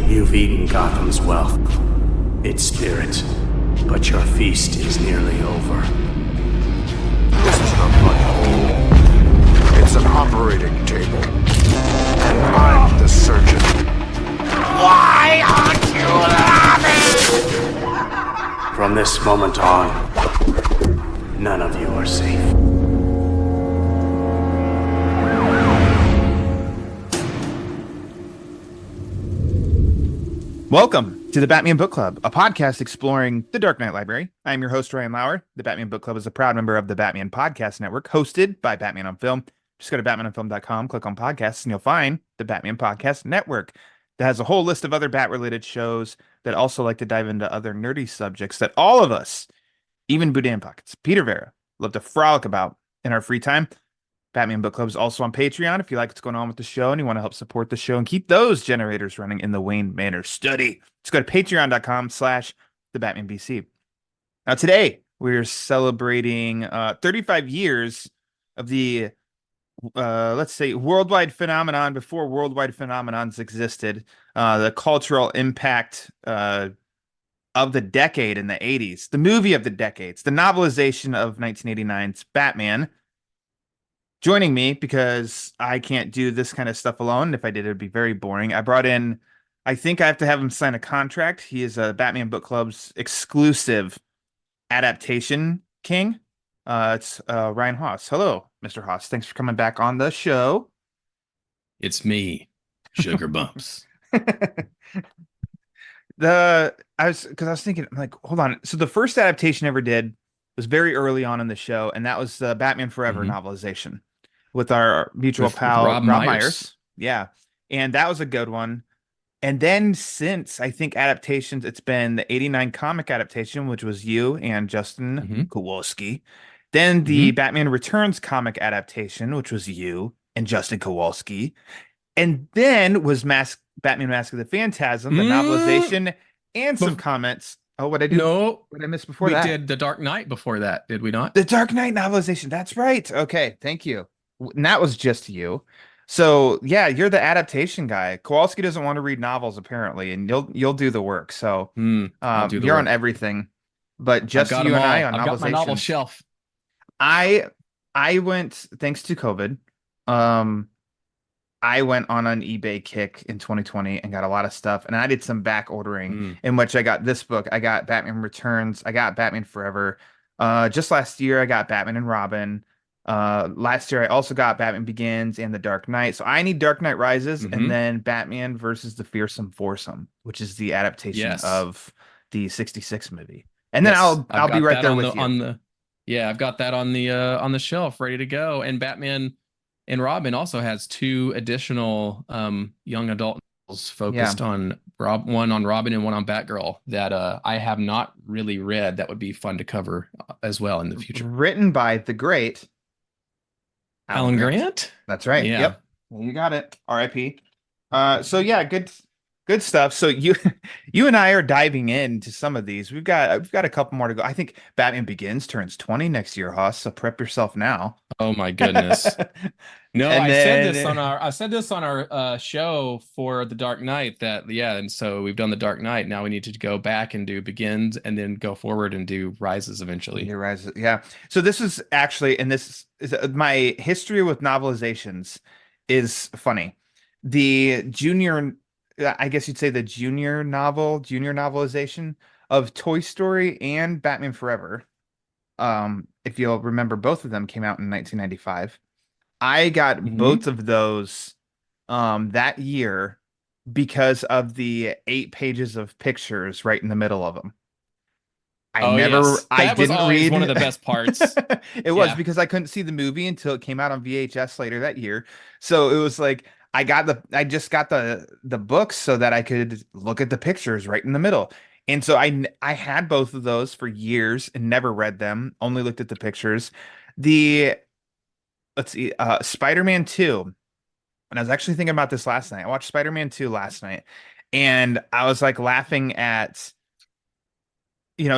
You've eaten Gotham's wealth, its spirit, but your feast is nearly over. This is not my home. It's an operating table. And I'm the surgeon. Why aren't you laughing? From this moment on, none of you are safe. Welcome to the Batman Book Club, a podcast exploring the Dark Knight Library. I'm your host, Ryan Lauer. The Batman Book Club is a proud member of the Batman Podcast Network, hosted by Batman on Film. Just go to batmanonfilm.com, click on podcasts, and you'll find the Batman Podcast Network that has a whole list of other Bat-related shows that also like to dive into other nerdy subjects that all of us, even Boudin Pockets, Peter Vera, love to frolic about in our free time. Batman Book Club is also on Patreon if you like what's going on with the show and you want to help support the show and keep those generators running in the Wayne Manor study. Just go to patreon.com/thebatmanbc. Now today, we're celebrating 35 years of the, let's say, worldwide phenomenon before worldwide phenomenons existed. The cultural impact of the decade in the 80s. The movie of the decades. The novelization of 1989's Batman. Joining me, because I can't do this kind of stuff alone. If I did, it would be very boring. I brought in, I think I have to have him sign a contract. He is a Batman Book Club's exclusive adaptation king. It's Ryan Haas. Hello, Mr. Haas. Thanks for coming back on the show. It's me, Sugar Bumps. I was thinking, I'm like, hold on. So the first adaptation I ever did was very early on in the show, and that was the Batman Forever novelization with our mutual pal Rob Myers. Yeah, and that was a good one. And then since, I think, adaptations, it's been the 89 comic adaptation, which was you and Justin Kowalski. Then the Batman Returns comic adaptation, which was you and Justin Kowalski. And then was Batman Mask of the Phantasm, the novelization, and some comments. Oh, what I do? No. What I missed before that? We did The Dark Knight before that, did we not? The Dark Knight novelization. That's right. Okay, thank you. And that was just you. So yeah, you're the adaptation guy. Kowalski doesn't want to read novels apparently, and you'll do the work. So I'll do the you're work on everything, but just you and I on I've got my novel shelf. I went, thanks to COVID. I went on an eBay kick in 2020 and got a lot of stuff, and I did some back ordering in which I got this book. I got Batman Returns. I got Batman Forever. Just last year, I got Batman and Robin. Last year, I also got Batman Begins and The Dark Knight. So I need Dark Knight Rises and then Batman versus the Fearsome Foursome, which is the adaptation of the 66 movie. And then I'll be right there with you. I've got that on the shelf ready to go. And Batman and Robin also has two additional young adult novels focused on one on Robin and one on Batgirl that I have not really read. That would be fun to cover as well in the future. Written by the great Alan Grant. That's right. Yeah. Yep. You got it. R.I.P. So yeah, good stuff. So you and I are diving into some of these. We've got a couple more to go. I think Batman Begins turns 20 next year, Hoss. So prep yourself now. Oh my goodness. No, I said this on our show for The Dark Knight and so we've done The Dark Knight. Now we need to go back and do Begins and then go forward and do Rises eventually. Rises, yeah. So this is actually, and this is my history with novelizations is funny. The junior, I guess you'd say the junior novelization of Toy Story and Batman Forever. If you'll remember, both of them came out in 1995. I got both of those that year because of the 8 pages of pictures right in the middle of them. I didn't read one of the best parts. It was because I couldn't see the movie until it came out on VHS later that year. So it was like I just got the books so that I could look at the pictures right in the middle. And so I had both of those for years and never read them, only looked at the pictures. Spider-Man 2. And I was actually thinking about this last night. I watched Spider-Man 2 last night, and I was like laughing at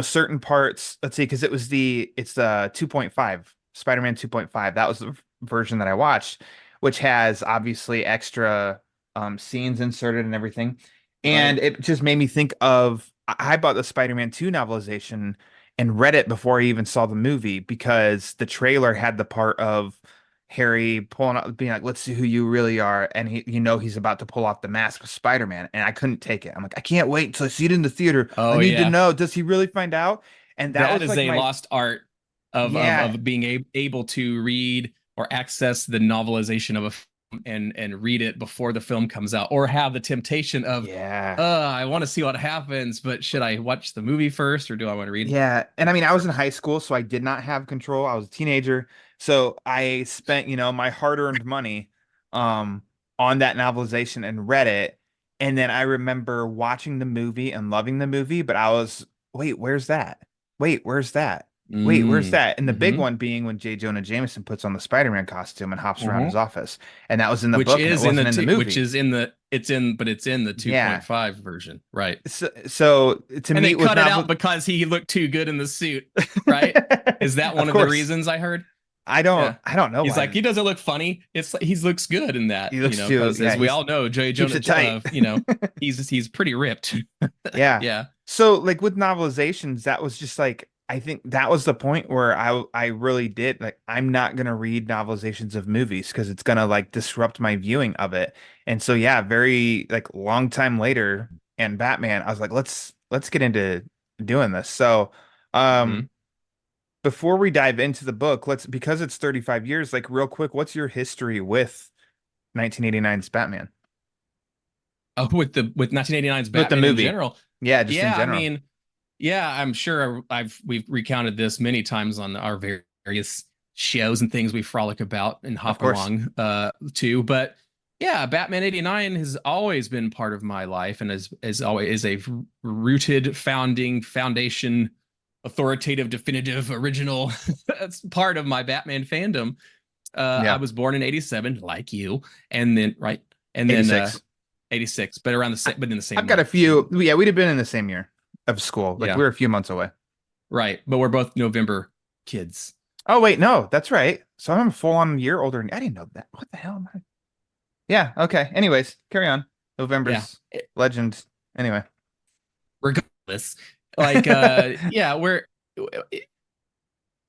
certain parts. Let's see, because it's the 2.5, Spider-Man 2.5. That was the version that I watched, which has obviously extra scenes inserted and everything. And Right. it just made me think of I bought the Spider-Man 2 novelization and read it before I even saw the movie because the trailer had the part of Harry pulling out, being like, "Let's see who you really are," and he's about to pull off the mask of Spider-Man, and I couldn't take it. I'm like, I can't wait until I see it in the theater. I Oh need to yeah. know, does he really find out? And that That was is like a my lost art of yeah, being able to read or access the novelization of a film and read it before the film comes out, or have the temptation of, yeah. I want to see what happens, but should I watch the movie first or do I want to read Yeah, and I mean, I was in first? high school, so I did not have control. I was a teenager, so I spent, my hard-earned money, um, on that novelization and read it. And then I remember watching the movie and loving the movie, but I was, wait, where's that? Wait, where's that? Wait, where's Mm. that? And the big Mm-hmm. one being when J. Jonah Jameson puts on the Spider-Man costume and hops around his Mm-hmm. office, and that was in the book, and it wasn't in the Which movie. is in the it's in the Yeah. 2.5 version, right? So to And me, they with cut it novel, out because he looked too good in the suit, right? Is that one of of the course. reasons I heard? I don't Yeah. I don't know He's like, why he doesn't look funny. It's like he looks good in that, he looks too, because yeah, as we he's all know, Joey keeps Jonah, it tight. he's pretty ripped. Yeah. Yeah. So like with novelizations, that was just like I think that was the point where I really did like I'm not gonna read novelizations of movies because it's gonna like disrupt my viewing of it. And so yeah, very like long time later and Batman, I was like, let's get into doing this. So Hmm. um before we dive into the book, let's because it's 35 years, like real quick, what's your history with 1989's Batman? Oh, with 1989's With the Batman in movie. general. Yeah, just in Yeah, I general. mean, yeah, I'm sure we've recounted this many times on our various shows and things we frolic about and Of hop course. along to. But yeah, Batman 89 has always been part of my life and is always is a rooted foundation authoritative definitive original that's part of my Batman fandom. I Yeah. was born in 87 like you, and then right and then 86. 86, but around the same, but in the same I've got a month. So few. Yeah, we'd have been in the same year of school. Like yeah. we were a few months away. Right. But we're both November kids. Oh, wait, no, that's right. So I'm a full on year older. I didn't know that. What the hell am I? Yeah, okay. Anyways, carry on. Yeah. November's legend. Anyway. Regardless. Like yeah,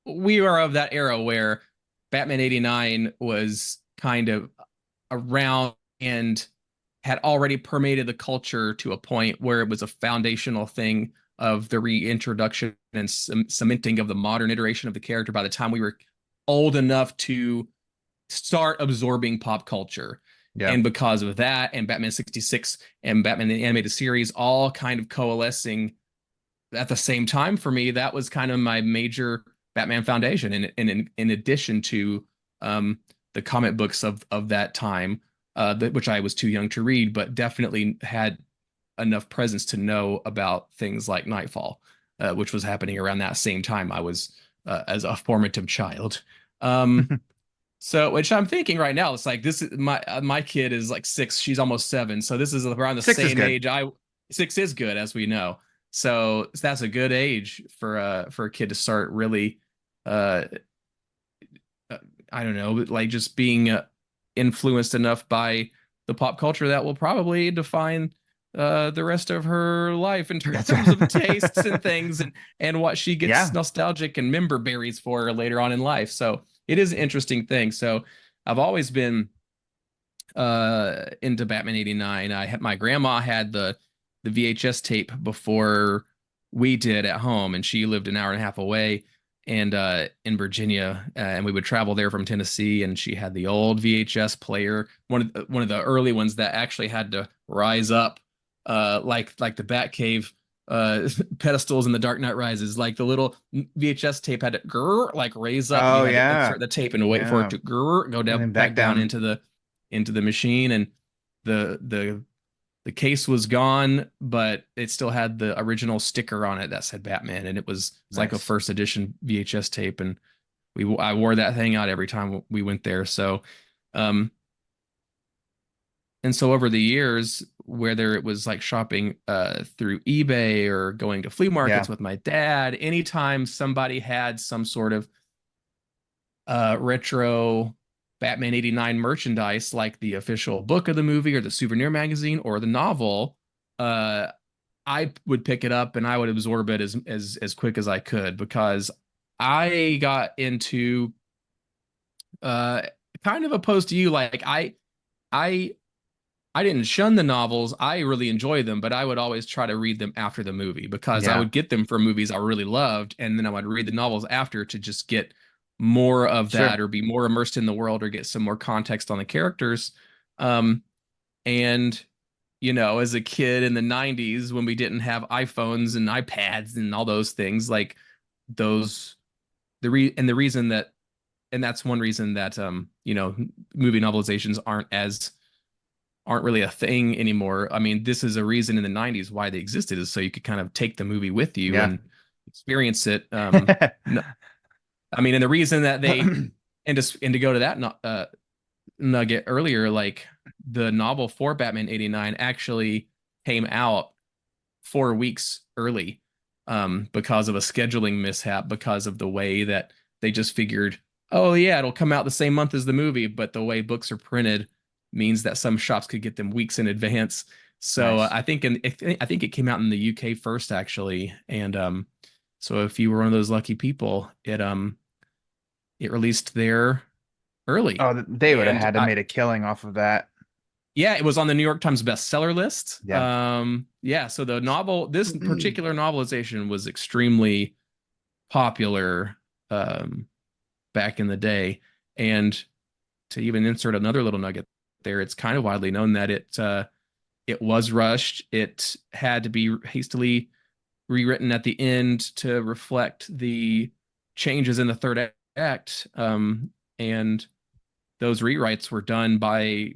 we are of that era where Batman 89 was kind of around and had already permeated the culture to a point where it was a foundational thing of the reintroduction and cementing of the modern iteration of the character by the time we were old enough to start absorbing pop culture. Yeah. And because of that, and Batman 66 and Batman the Animated Series all kind of coalescing at the same time for me, that was kind of my major Batman foundation. And in addition to the comic books of that time, which I was too young to read, but definitely had enough presence to know about things like Nightfall, which was happening around that same time I was as a formative child. Um, so, which I'm thinking right now, it's like this is my kid is like 6, she's almost 7, so this is around the 6 is same good. age. 6 is good, as we know. So that's a good age for a kid to start really, uh, I don't know, like just being influenced enough by the pop culture that will probably define the rest of her life in That's terms of tastes and things and what she gets yeah. nostalgic and member berries for later on in life. So it is an interesting thing. So I've always been into Batman 89. My grandma had the VHS tape before we did at home, and she lived an hour and a half away and in Virginia, and we would travel there from Tennessee. And she had the old VHS player, one of the early ones that actually had to rise up, like the Batcave pedestals in the Dark Knight Rises. Like the little VHS tape had to like raise up, and Oh you had to yeah. insert the tape and wait for it Yeah. to go And down then back back down down. into the machine. And the the case was gone, but it still had the original sticker on it that said Batman, and it's like a Nice. first edition VHS tape, and I wore that thing out every time we went there. So, um, and so over the years, whether it was like shopping through eBay or going to flea Yeah. markets with my dad, anytime somebody had some sort of retro Batman 89 merchandise, like the official book of the movie or the souvenir magazine or the novel, uh I would pick it up and I would absorb it as quick as I could, because I got into uh kind of opposed to you. Like I I didn't shun the novels. I really enjoy them, but I would always try to read them after the movie, because I Yeah, would get them from movies I really loved, and then I would read the novels after to just get more of that, sure. or be more immersed in the world, or get some more context on the characters. Um, and as a kid in the 90s, when we didn't have iPhones and iPads and all those things, like those the reason that, and that's one reason that movie novelizations aren't really a thing anymore. I mean, this is a reason in the 90s why they existed, is so you could kind of take the movie with you Yeah. and experience it. No, I mean, and the reason that they and to go to that nugget earlier, like the novel for Batman 89 actually came out 4 weeks early, because of a scheduling mishap, because of the way that they just figured, oh yeah, it'll come out the same month as the movie, but the way books are printed means that some shops could get them weeks in advance. So Nice. I think it came out in the UK first, actually, and so if you were one of those lucky people, it released there early. Oh, they would have And had to made a killing off of that. yeah, it was on the New York Times bestseller list. Yeah. Yeah, so this particular novelization was extremely popular back in the day. And to even insert another little nugget there, it's kind of widely known that it was rushed. It had to be hastily rewritten at the end to reflect the changes in the third act. And those rewrites were done by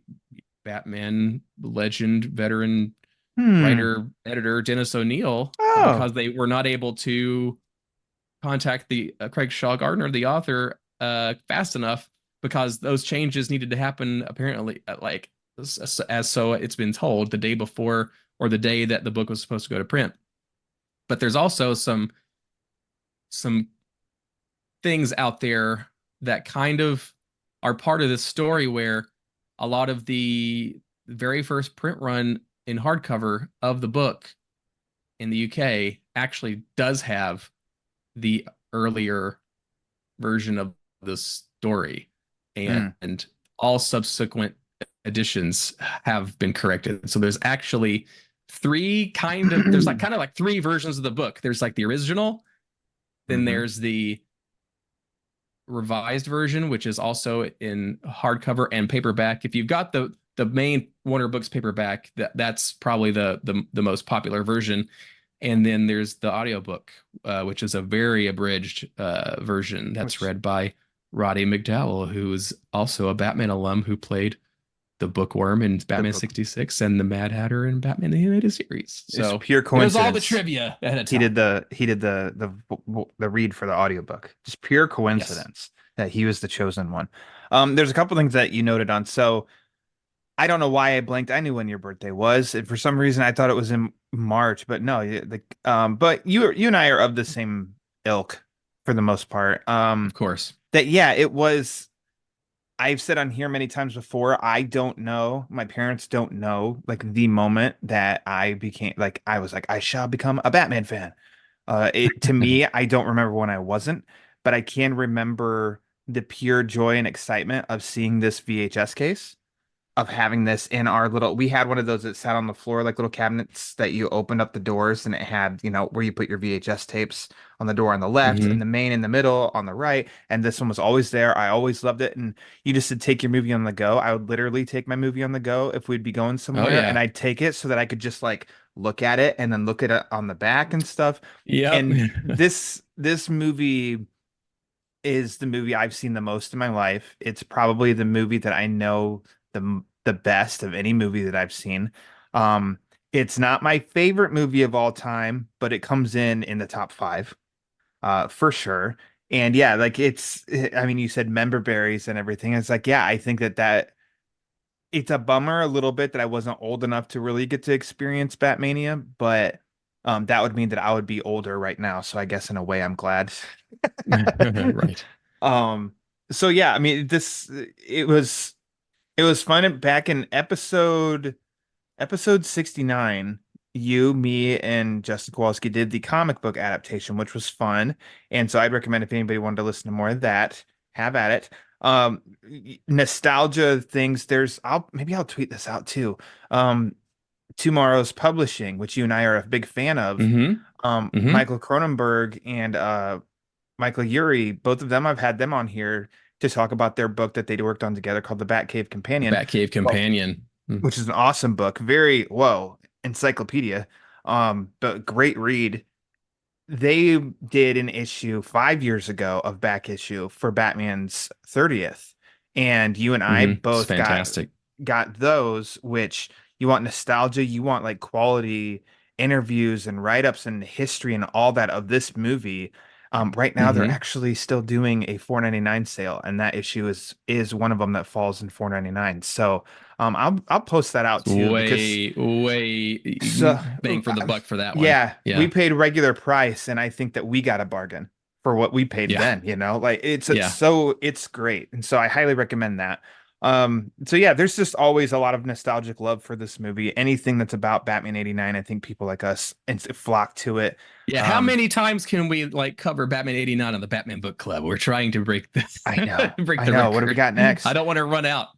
Batman legend, veteran Hmm. writer, editor Dennis O'Neil, Oh. because they were not able to contact the Craig Shaw Gardner, the author, fast enough, because those changes needed to happen apparently like as so it's been told, the day before or the day that the book was supposed to go to print. But there's also some things out there that kind of are part of this story, where a lot of the very first print run in hardcover of the book in the UK actually does have the earlier version of the story, Hmm. and all subsequent editions have been corrected. So there's actually there's like kind of like three versions of the book. There's like the original, then Mhm. there's the revised version, which is also in hardcover and paperback. If you've got the main Warner Books paperback, that's probably the most popular version. And then there's the audiobook, which is a very abridged version that's Which read by Roddy McDowell, who is also a Batman alum who played the Bookworm in the Batman book 66 and the Mad Hatter in Batman the Animated Series. is So pure there's all the coincidence. trivia ahead of He time. did the read for the audiobook. Just pure Yes. coincidence that he was the chosen one. There's a couple things that you noted on. So I don't know why I blanked. I knew when your birthday was, and for some reason I thought it was in March, but no, but you and I are of the same ilk for the most part. Of course. That yeah, it was. I've said on here many times before, I don't know. My parents don't know like the moment that I became like I was like I shall become a Batman fan. It to me, I don't remember when I wasn't, but I can remember the pure joy and excitement of seeing this VHS case, of having this in our little, we had one of those that sat on the floor, like little cabinets that you opened up the doors and it had, where you put your VHS tapes on the door on the left and Hmm. the main in the middle on the right. And this one was always there. I always loved it. And you just said take your movie on the go. I would literally take my movie on the go if we'd be going Oh somewhere, and yeah. I'd take it so that I could just like look at it and then look at it on the back and stuff. Yep. And this movie is the movie I've seen the most in my life. It's probably the movie that I know the best of any movie that I've seen. Um, it's not my favorite movie of all time, but it comes in the top five, for sure. And yeah, like I mean, you said member berries and everything. It's like, yeah, I think that it's a bummer a little bit that I wasn't old enough to really get to experience Batmania, but that would mean that I would be older right now. So I guess in a way, I'm glad. Right. Um, so yeah, I mean, it was fun back in episode 69. you, me, and Justin Kowalski did the comic book adaptation, which was fun. And so I'd recommend if anybody wanted to listen to more of that, have at it. Nostalgia things. Maybe I'll tweet this out too. Tomorrow's Publishing, which you and I are a big fan of. Mm-hmm. Michael Cronenberg and Michael Yuri, both of them, I've had them on here to talk about their book that they worked on together called The Batcave The Companion. Batcave Well, Companion. which is an awesome book. Very, whoa, encyclopedia. But great read. They did an issue 5 years ago of back issue for Batman's 30th. And you and I It's both fantastic. got those, which you want nostalgia, you want like quality interviews and write-ups and history and all that of this movie. Right now they're Mm-hmm. actually still doing a 4.99 sale, and that issue is one of them that falls in 4.99. So I'll post that out It's too because way so bang for the buck for that one. yeah, we Yeah. paid regular price, and I think that we got a bargain for what we paid Yeah. then, like it's Yeah. so it's great. And so I highly recommend that. So yeah, there's just always a lot of nostalgic love for this movie. Anything that's about Batman 89, I think people like us flock to it. Yeah. How many times can we like cover Batman 89 on the Batman Book Club? We're trying to break this I know. break I the know. What do we record. got next? I don't want to run out.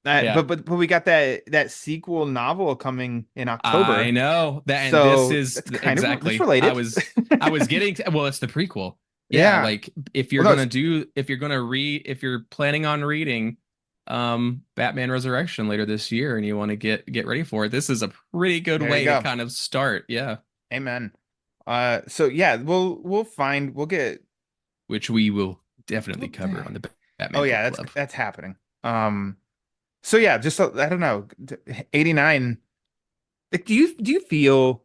Yeah. But we got that sequel novel coming in October. I know that, and this So is that's kind of exactly. that's related. I was getting well, it's the prequel. Yeah. Like if you're Well, no, if you're planning on reading Batman Resurrection later this year and you want to get ready for it, this is a pretty good There way you go. to kind of start. Yeah. Amen. So yeah, we'll get. Which we will definitely cover on the Batman Oh yeah, Book Club. that's happening. So yeah, just I don't know, 89. Like, do you feel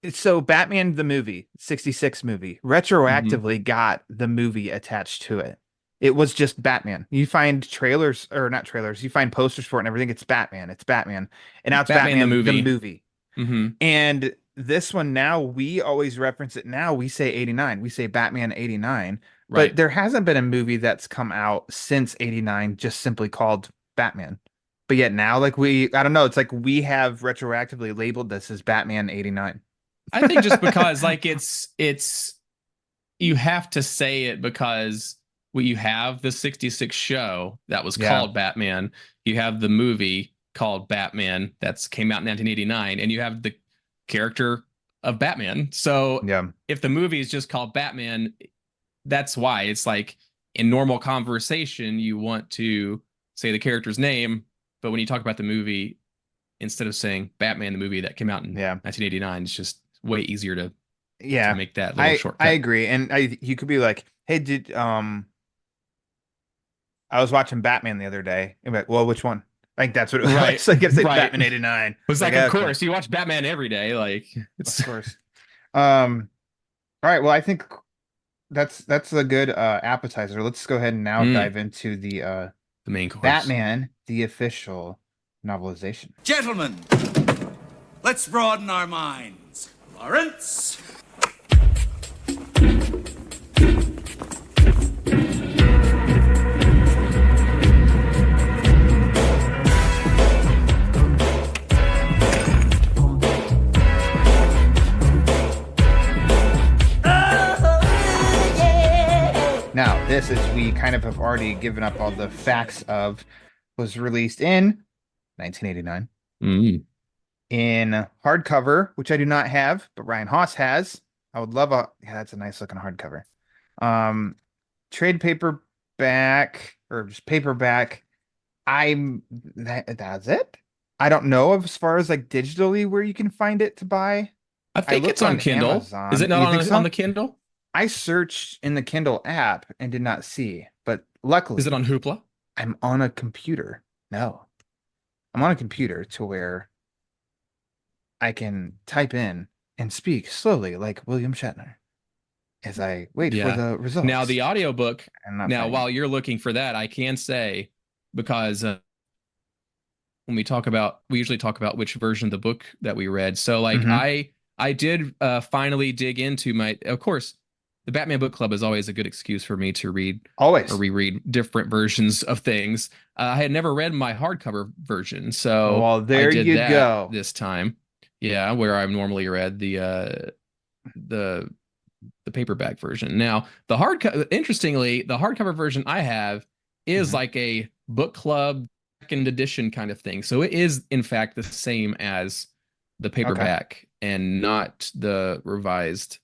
so Batman the movie, 66 movie, retroactively got the movie attached to it. It was just Batman. You find trailers or not trailers, you find posters for it and everything. It's Batman. It's Batman. And now it's Batman the the movie. movie. Mm-hmm. And this one now we always reference it now. We say 89. We say Batman 89. Right. But there hasn't been a movie that's come out since 89 just simply called Batman. But yet now, like I don't know, it's like we have retroactively labeled this as Batman 89. I think just because like it's you have to say it because you have the 66 show that was called Batman. You have the movie called Batman that's came out in 1989, and you have the character of Batman. So if the movie is just called Batman, that's why it's like in normal conversation, you want to say the character's name, but when you talk about the movie, instead of saying Batman, the movie that came out in 1989, it's just way easier to make that little shortcut. I agree. And you could be like, hey, I was watching Batman the other day. And like, well, which one? Like that's what it was. Right. Like if say Batman 89. It was like, of course, you watch Batman every day. Like it's of course. All right. Well, I think that's a good appetizer. Let's go ahead and now dive into the main course. Batman, the official novelization. Gentlemen, let's broaden our minds. Lawrence. Now, this, as we kind of have already given up all the facts of, was released in 1989 in hardcover, which I do not have, but Ryan Haas has. I would love that's a nice looking hardcover. Trade paperback or just paperback. That's it. I don't know as far as like digitally where you can find it to buy. I think it's on Kindle. Amazon. Is it not on the Kindle? I searched in the Kindle app and did not see, but luckily, is it on Hoopla? I'm on a computer. No, I'm on a computer to where I can type in and speak slowly like William Shatner as I wait for the results. Now, the audiobook. Now, while you're looking for that, I can say, because when we usually talk about which version of the book that we read. So like I did finally dig into of course, the Batman Book Club is always a good excuse for me to read or reread different versions of things. I had never read my hardcover version, so there I did you that go this time. Yeah, where I've normally read the the paperback version. Now, interestingly, the hardcover version I have is Mhm. like a book club second edition kind of thing. So it is in fact the same as the Okay. paperback and not the revised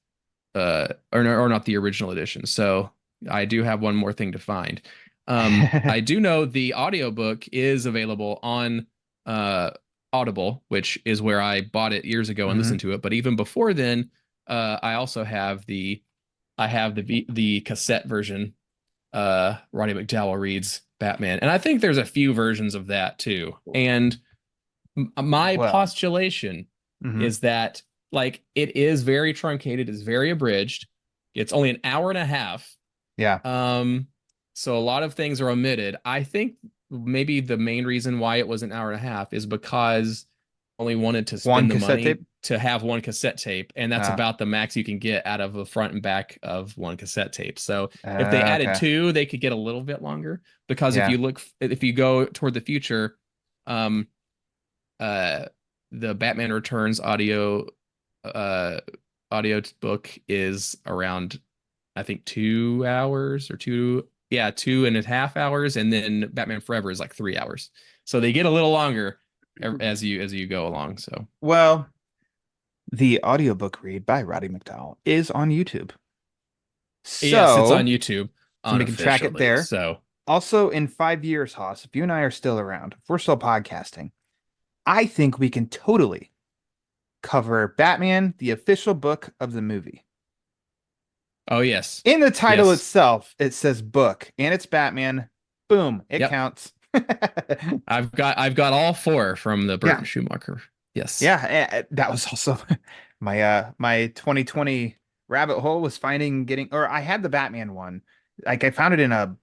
or not the original edition. So I do have one more thing to find. I do know the audiobook is available on uh Audible, which is where I bought it years ago and Mhm. listened to it. But even before then, I also have the cassette version. Roddy McDowell reads Batman, and I think there's a few versions of that too. And my Well, postulation mhm. is that like it is very truncated, it's very abridged. It's only an hour and a half. Yeah. Um, so a lot of things are omitted. I think maybe the main reason why it was an hour and a half is because I only wanted to One spend the cassette money tape. to have one cassette tape, and that's Ah. about the max you can get out of the front and back of one cassette tape. So if they added Okay. two, they could get a little bit longer because Yeah. if you go toward the future, um, uh the Batman Returns uh audio book is around I think 2 hours or 2.5 hours, and then Batman Forever is like 3 hours. So they get a little longer as you go along. So Well, the audiobook read by Roddy McDowell is on YouTube. yes, it's on So, YouTube we can track it unofficially. there. So Also, in 5 years, Haas, if you and I are still around, if we're still podcasting, I think we can totally cover Batman, the official book of the movie. oh yes. In the title Yes. itself, it says book, and it's Batman. Boom, it Yep. counts. I've got all four from the Yeah, Burton Schumacher. Yes. yeah. That was also my 2020 rabbit hole was finding getting, or I had the Batman one. Like I found it in a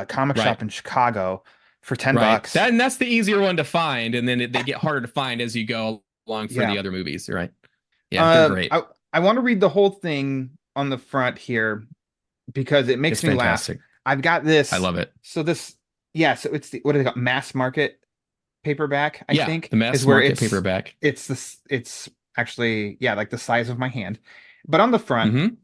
comic Right. shop in Chicago for 10 Right. bucks. And that's the easier one to find, and then they get harder to find as you go along for Yeah. the other movies, right? Yeah, they're great. I want to read the whole thing on the front here because it It's makes me laugh. fantastic. I've got I this. love it. So this, yeah. So it's the what do they call it? Mass market paperback, I Yeah, think, the is mass where market paperback. it's this. It's actually yeah, like the size of my hand. But on the front, Mm-hmm.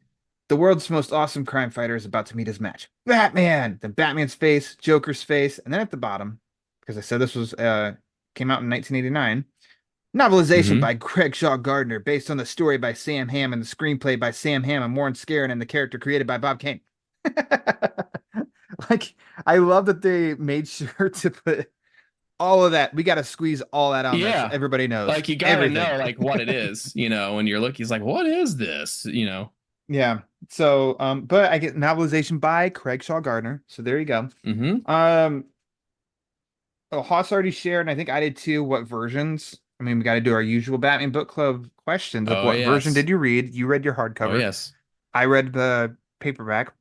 the world's most awesome crime fighter is about to meet his match. Batman. Then Batman's face, Joker's face, and then at the bottom, because I said this was came out in 1989. Novelization Mm-hmm. by Craig Shaw Gardner, based on the story by Sam Hamm and the screenplay by Sam Hamm and Warren Scarron and the character created by Bob Kane. Like, I love that they made sure to put all of that. We got to squeeze all that on there so Yeah. everybody knows Like you gotta everything. know like what it is, when you're looking, he's like, what is this? Yeah. So, but I get novelization by Craig Shaw Gardner. So there you go. Mm-hmm. Um, oh, Haas already shared, and I think I did too. What versions? I mean, we got to do our usual Batman Book Club questions of Oh what version yes. did you read? You read your Oh hardcover. yes. I read the paperback.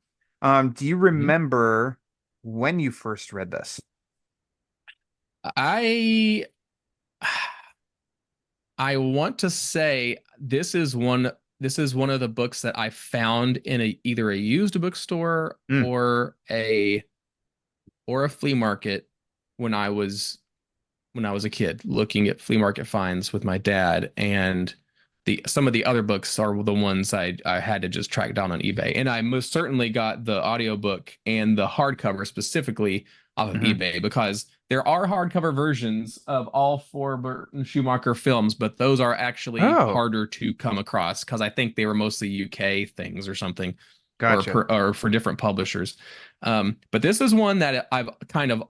Do you Mm-hmm. remember when you first read this? I I want to say this is one of the books that I found in either a used bookstore Mm. or a flea market when I was a kid looking at flea market finds with my dad, and some of the other books are the ones I had to just track down on eBay. And I most certainly got the audiobook and the hardcover specifically off of Mhm. eBay because there are hardcover versions of all four Burton Schumacher films, but those are actually Oh, harder to come across because I think they were mostly UK things or something, gotcha. or for different publishers. But this is one that I've kind of,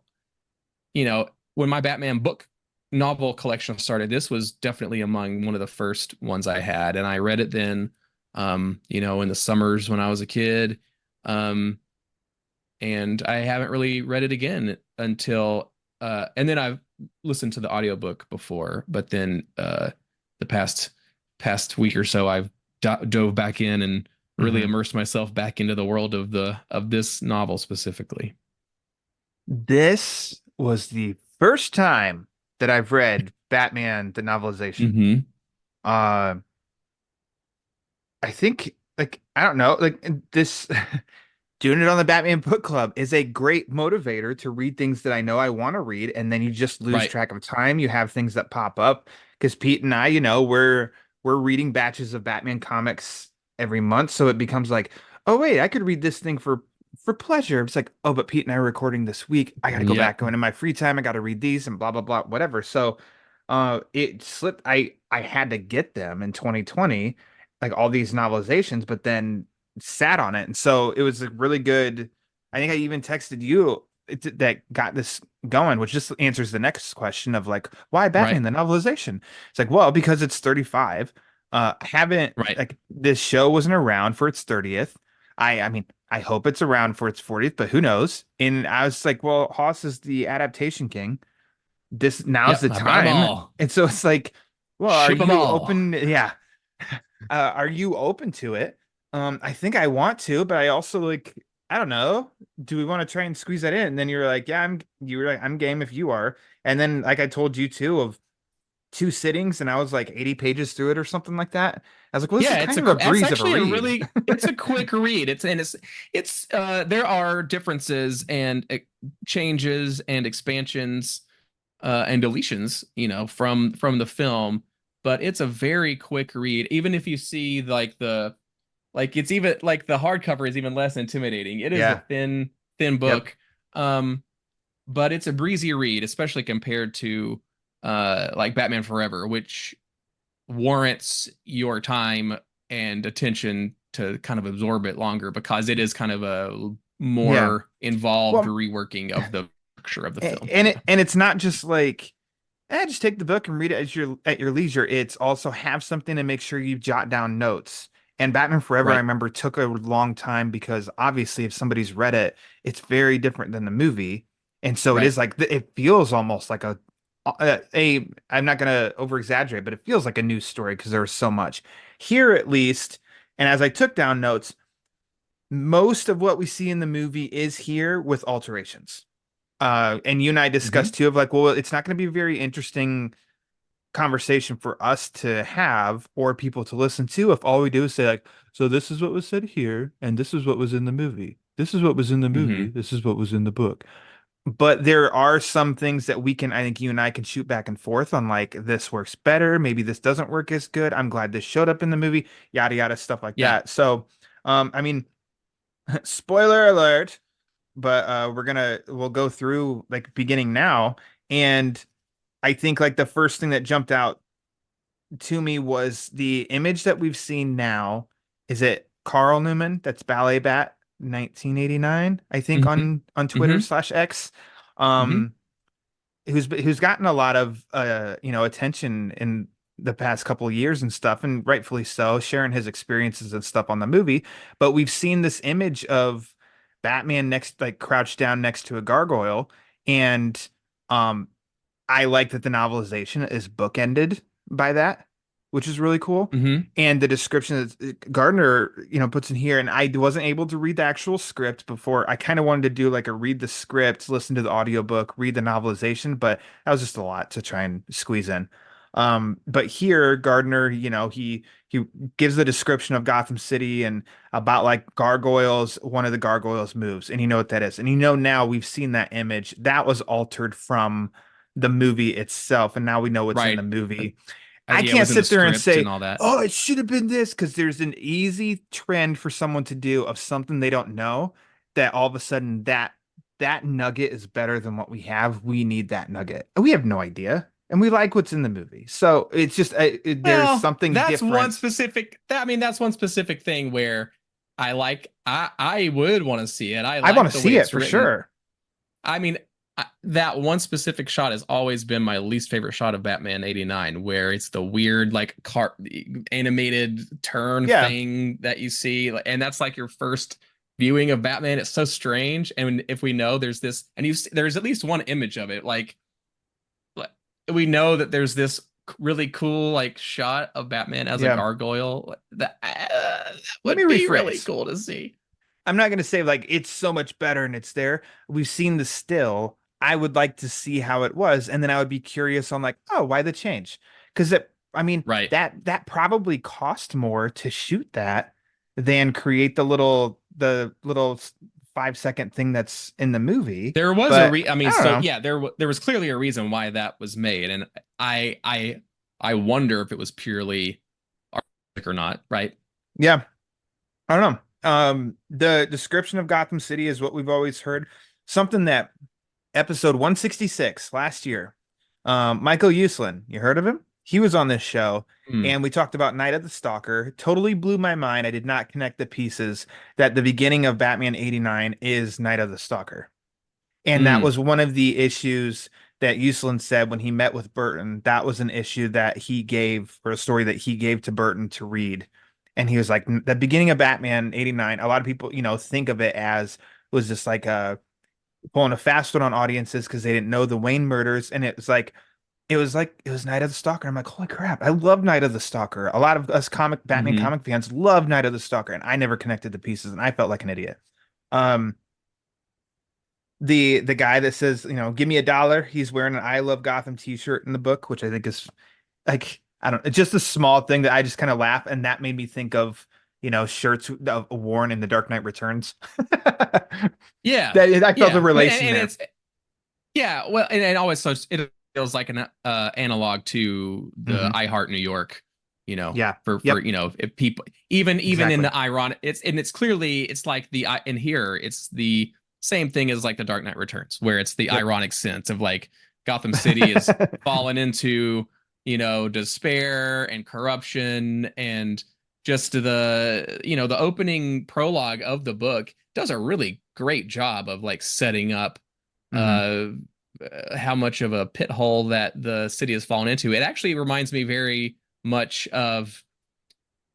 when my Batman book novel collection started, this was definitely among one of the first ones I had, and I read it then, in the summers when I was a kid, and I haven't really read it again until, and then I've listened to the audiobook before, but then the past week or so, I've dove back in and really Mhm. immersed myself back into the world of this novel specifically. This was the first time that I've read Batman the novelization. Mm-hmm. Uh, I think like I don't know, like this doing it on the Batman Book Club is a great motivator to read things that I know I want to read, and then you just lose Right. track of time. You have things that pop up because Pete and I, we're reading batches of Batman comics every month, so it becomes like, oh wait, I could read this thing for pleasure. It's like, oh, but Pete and I are recording this week. I got to go back, Yep. going in my free time. I got to read these and blah blah blah, whatever. So, it slipped. I had to get them in 2020, like all these novelizations, but then sat on it, and so it was a really good. I think I even texted you that got this going, which just answers the next question of like, why Right. Batman the novelization? It's like, well, because it's 35. I haven't Right. like this show wasn't around for its 30th. I mean, I hope it's around for its 40th, but who knows? And I was like, well, Haas is the adaptation king. Now's Yep. the I brought them time. all. And so it's like, well, are Ship them you all. open? Yeah. Are you open to it? I think I want to, but I also like, I don't know. Do we want to try and squeeze that in? And then you're like, yeah, you were like, I'm game if you are. And then like I told you too of two sittings and I was like 80 pages through it or something like that. I was like, well, this is Yeah, kind of a that's breeze of a actually a read. really it's a quick read. It's there are differences and changes and expansions and deletions, from the film, but it's a very quick read. Even if you see it's even like the hardcover is even less intimidating. It is a Yeah. thin Yep. book. But it's a breezy read, especially compared to like Batman Forever, which warrants your time and attention to kind of absorb it longer because it is kind of a Yeah. more involved Well, reworking of the structure of the film. and it's not just like just take the book and read it at your leisure. It's also have something to make sure you jot down notes. And Batman Forever, I Right. remember, took a long time because obviously, if somebody's read it, it's very different than the movie, and so it Right. is like it feels almost like a. I'm not gonna over exaggerate, but it feels like a news story because there was so much here, at least. And as I took down notes, most of what we see in the movie is here with alterations. And you and I Hmm. discussed too of like, well, it's not going to be a very interesting conversation for us to have or people to listen to if all we do is say like, so this is what was said here, and this is what was in the movie. This is what was in the movie. Hmm. This is what was in the book. But there are some things that we can, I think you and I can shoot back and forth on like, this works better. Maybe this doesn't work as good. I'm glad this showed up in the movie, yada, yada, stuff like Yeah. that. So, I mean, spoiler alert, but we'll go through like beginning now. And I think like the first thing that jumped out to me was the image that we've seen now. Is it Carl Newman? That's Ballet Bat 1989, I think Hmm. on Twitter Hmm. slash X. Hmm. Um, who's gotten a lot of attention in the past couple of years and stuff, and rightfully so, sharing his experiences and stuff on the movie. But we've seen this image of Batman next, like crouched down next to a gargoyle, and um, I like that the novelization is bookended by that, which is really cool. Hmm. And the description that Gardner, puts in here, and I wasn't able to read the actual script before. I kind of wanted to do like a read the script, listen to the audiobook, read the novelization, but that was just a lot to try and squeeze in. But here, Gardner, he gives the description of Gotham City and about like gargoyles. One of the gargoyles moves, and you know what that is. And now we've seen that image that was altered from the movie itself, and now we know what's in the Right. movie. I Yeah, it can't was in the sit there and script and say, all that. "Oh, it should have been this," because there's an easy trend for someone to do of something they don't know that all of a sudden that nugget is better than what we have. We need that nugget. And we have no idea, and we like what's in the movie. So it's just there's Well, something different. that's one specific thing where I would want to see it. I I want like to the way see it it's for written. sure. I mean, that one specific shot has always been my least favorite shot of Batman 89, where it's the weird, like, animated turn Yeah, thing that you see. And that's like your first viewing of Batman. It's so strange. And if we know there's this, and there's at least one image of it, like, we know that there's this really cool, like, shot of Batman as a yeah. gargoyle. That Let me would be really rephrase. cool to see. I'm not going to say like it's so much better and it's there. We've seen the still. I would like to see how it was, and then I would be curious on like, oh, why the change? Because I mean, Right. that probably cost more to shoot that than create the little 5 second thing that's in the movie. There was But I I mean, don't so know. yeah, there was clearly a reason why that was made, and I I wonder if it was purely artistic or not, right? Yeah, I don't know. The description of Gotham City is what we've always heard. Something that episode 166 last year, Michael Uslan, you heard of him? He was on this show, Mm, and we talked about Night of the Stalker. Totally blew my mind. I did not connect the pieces that the beginning of Batman 89 is Night of the Stalker. And that mm, was one of the issues that Uslan said when he met with Burton. That was an issue that he gave, or a story that he gave to Burton to read. And he was like, the beginning of Batman 89, a lot of people, think of it as was just like pulling a fast one on audiences because they didn't know the Wayne murders. And it was Night of the Stalker. I'm like, holy crap, I love Night of the Stalker. A lot of us Batman hmm comic fans love Night of the Stalker, and I never connected the pieces, and I felt like an idiot. Um, the guy that says, give me $1, he's wearing an I Love Gotham t-shirt in the book, which I think is like, I don't, it's just a small thing that I just kind of laugh, and that made me think of, shirts worn in The Dark Knight Returns. Yeah, That I felt a yeah, relation and there. it's yeah, well, and always so it feels like an analog to the Hmm. I Heart New York, Yeah. for Yep. if people even in Exactly. the ironic, it's clearly it's like in here it's the same thing as like the Dark Knight Returns, where it's the Yep. ironic sense of like Gotham City is fallen into despair and corruption, and just the opening prologue of the book does a really great job of like setting up Hmm. uh how much of a pit hole that the city has fallen into. It actually reminds me very much of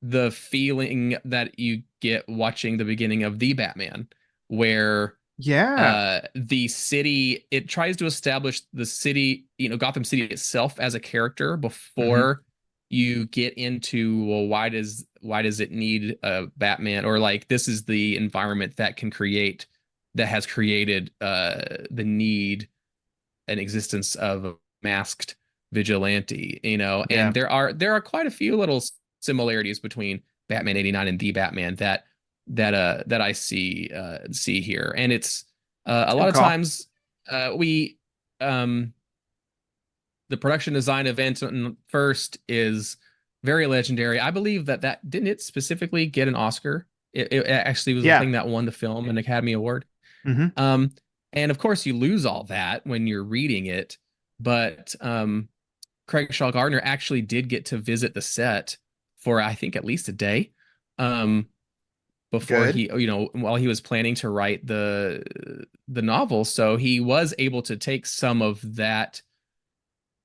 the feeling that you get watching the beginning of The Batman, where Yeah. the city, it tries to establish the city, Gotham City itself as a character Hmm. before you get into, well, why does it need a Batman, or like this is the environment that has created the need and existence of a masked vigilante, and Yeah. there are quite a few little similarities between Batman 89 and The Batman that I see here. And it's a lot Good of call. times we the production design event first is very legendary. I believe that didn't it specifically get an Oscar? It actually was the Yeah. thing that won the film an Academy Award. Hmm. Um, and of course, you lose all that when you're reading it. But Craig Shaw Gardner actually did get to visit the set for, I think, at least a day, before Good. he, while he was planning to write the novel. So he was able to take some of that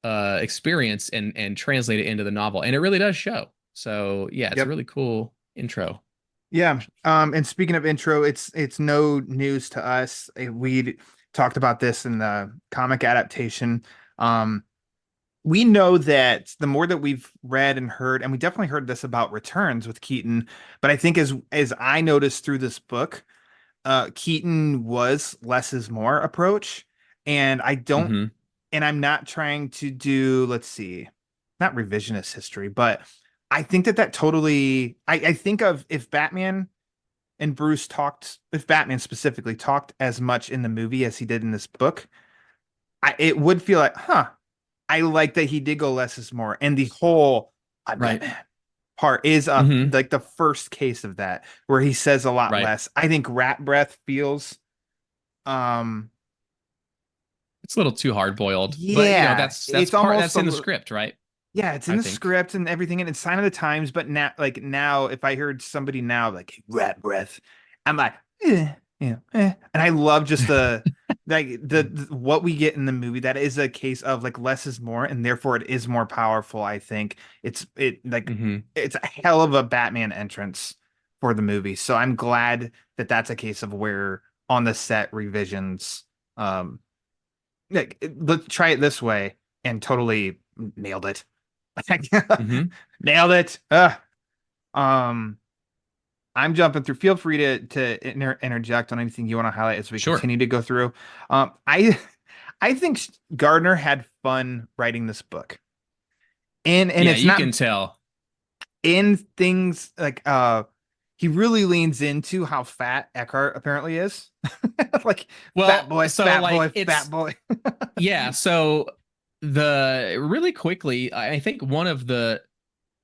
experience and translate it into the novel, and it really does show. So yeah, it's a Yep. really cool intro. Yeah. And speaking of intro, it's no news to us. We talked about this in the comic adaptation. Um, we know that the more that we've read and heard, and we definitely heard this about Returns with Keaton, but I think as I noticed through this book, Keaton was less is more approach. And I don't, Hmm and I'm not trying to do, let's see, not revisionist history, but I think that totally, I think of if Batman and Bruce talked, if Batman specifically talked as much in the movie as he did in this book, it would feel like, huh, I like that he did go less is more. And the whole I'm Right. Batman part is hmm like the first case of that, where he says a lot Right. less. I think Rat Breath feels um It's a little too hard boiled, but yeah, that's it's part almost that's in the script, right? yeah, it's in I the think. script and everything, and it's sign of the times. But now, if I heard somebody now like rat breath, I'm like, and I love just the what we get in the movie. That is a case of like less is more, and therefore it is more powerful. I think Hmm it's a hell of a Batman entrance for the movie. So I'm glad that that's a case of where on the set revisions, let's try it this way and totally nailed it. hmm Nailed it. Um, I'm jumping through. Feel free to interject on anything you want to highlight as we Sure. continue to go through. I I think Gardner had fun writing this book, and Yeah, it's you not can tell. in things like he really leans into how fat Eckhart apparently is, like Well, so fat like boy, fat boy. yeah, so the really quickly, I think one of the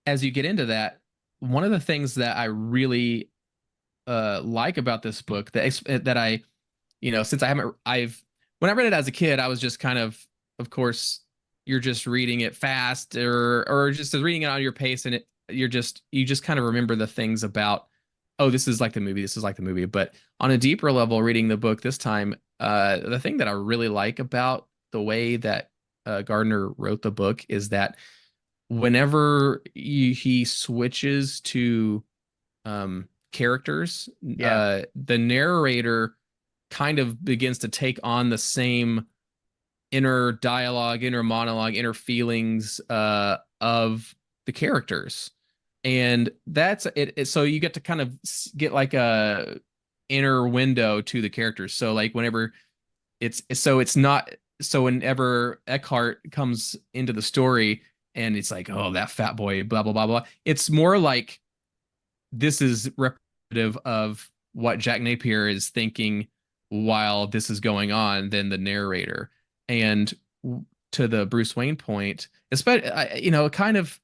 as you get into that, one of the things that I really like about this book that I, since I've when I read it as a kid, I was just kind of course, you're just reading it fast or just reading it on your pace, and you just kind of remember the things about, oh, this is like the movie, this is like the movie. But on a deeper level, reading the book this time, the thing that I really like about the way that Gardner wrote the book is that whenever he switches to characters, Yeah. the narrator kind of begins to take on the same inner dialogue, inner monologue, inner feelings of the characters. And that's it. So you get to kind of get like a inner window to the characters. So like whenever it's not so whenever Eckhart comes into the story and it's like, oh, that fat boy, blah blah blah blah. It's more like this is representative of what Jack Napier is thinking while this is going on than the narrator. And to the Bruce Wayne point, especially, kind of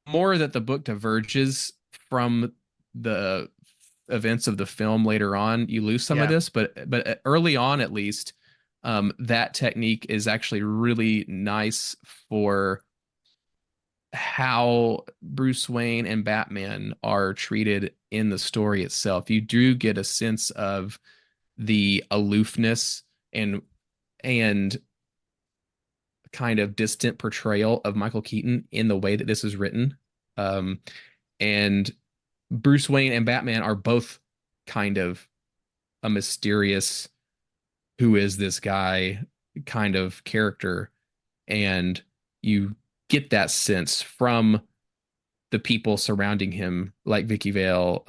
more that the book diverges from the events of the film later on. You lose some of Yeah. this, but early on, at least, that technique is actually really nice for how Bruce Wayne and Batman are treated in the story itself. You do get a sense of the aloofness and kind of distant portrayal of Michael Keaton in the way that this is written. And Bruce Wayne and Batman are both kind of a mysterious, who is this guy kind of character. And you get that sense from the people surrounding him, like Vicky Vale,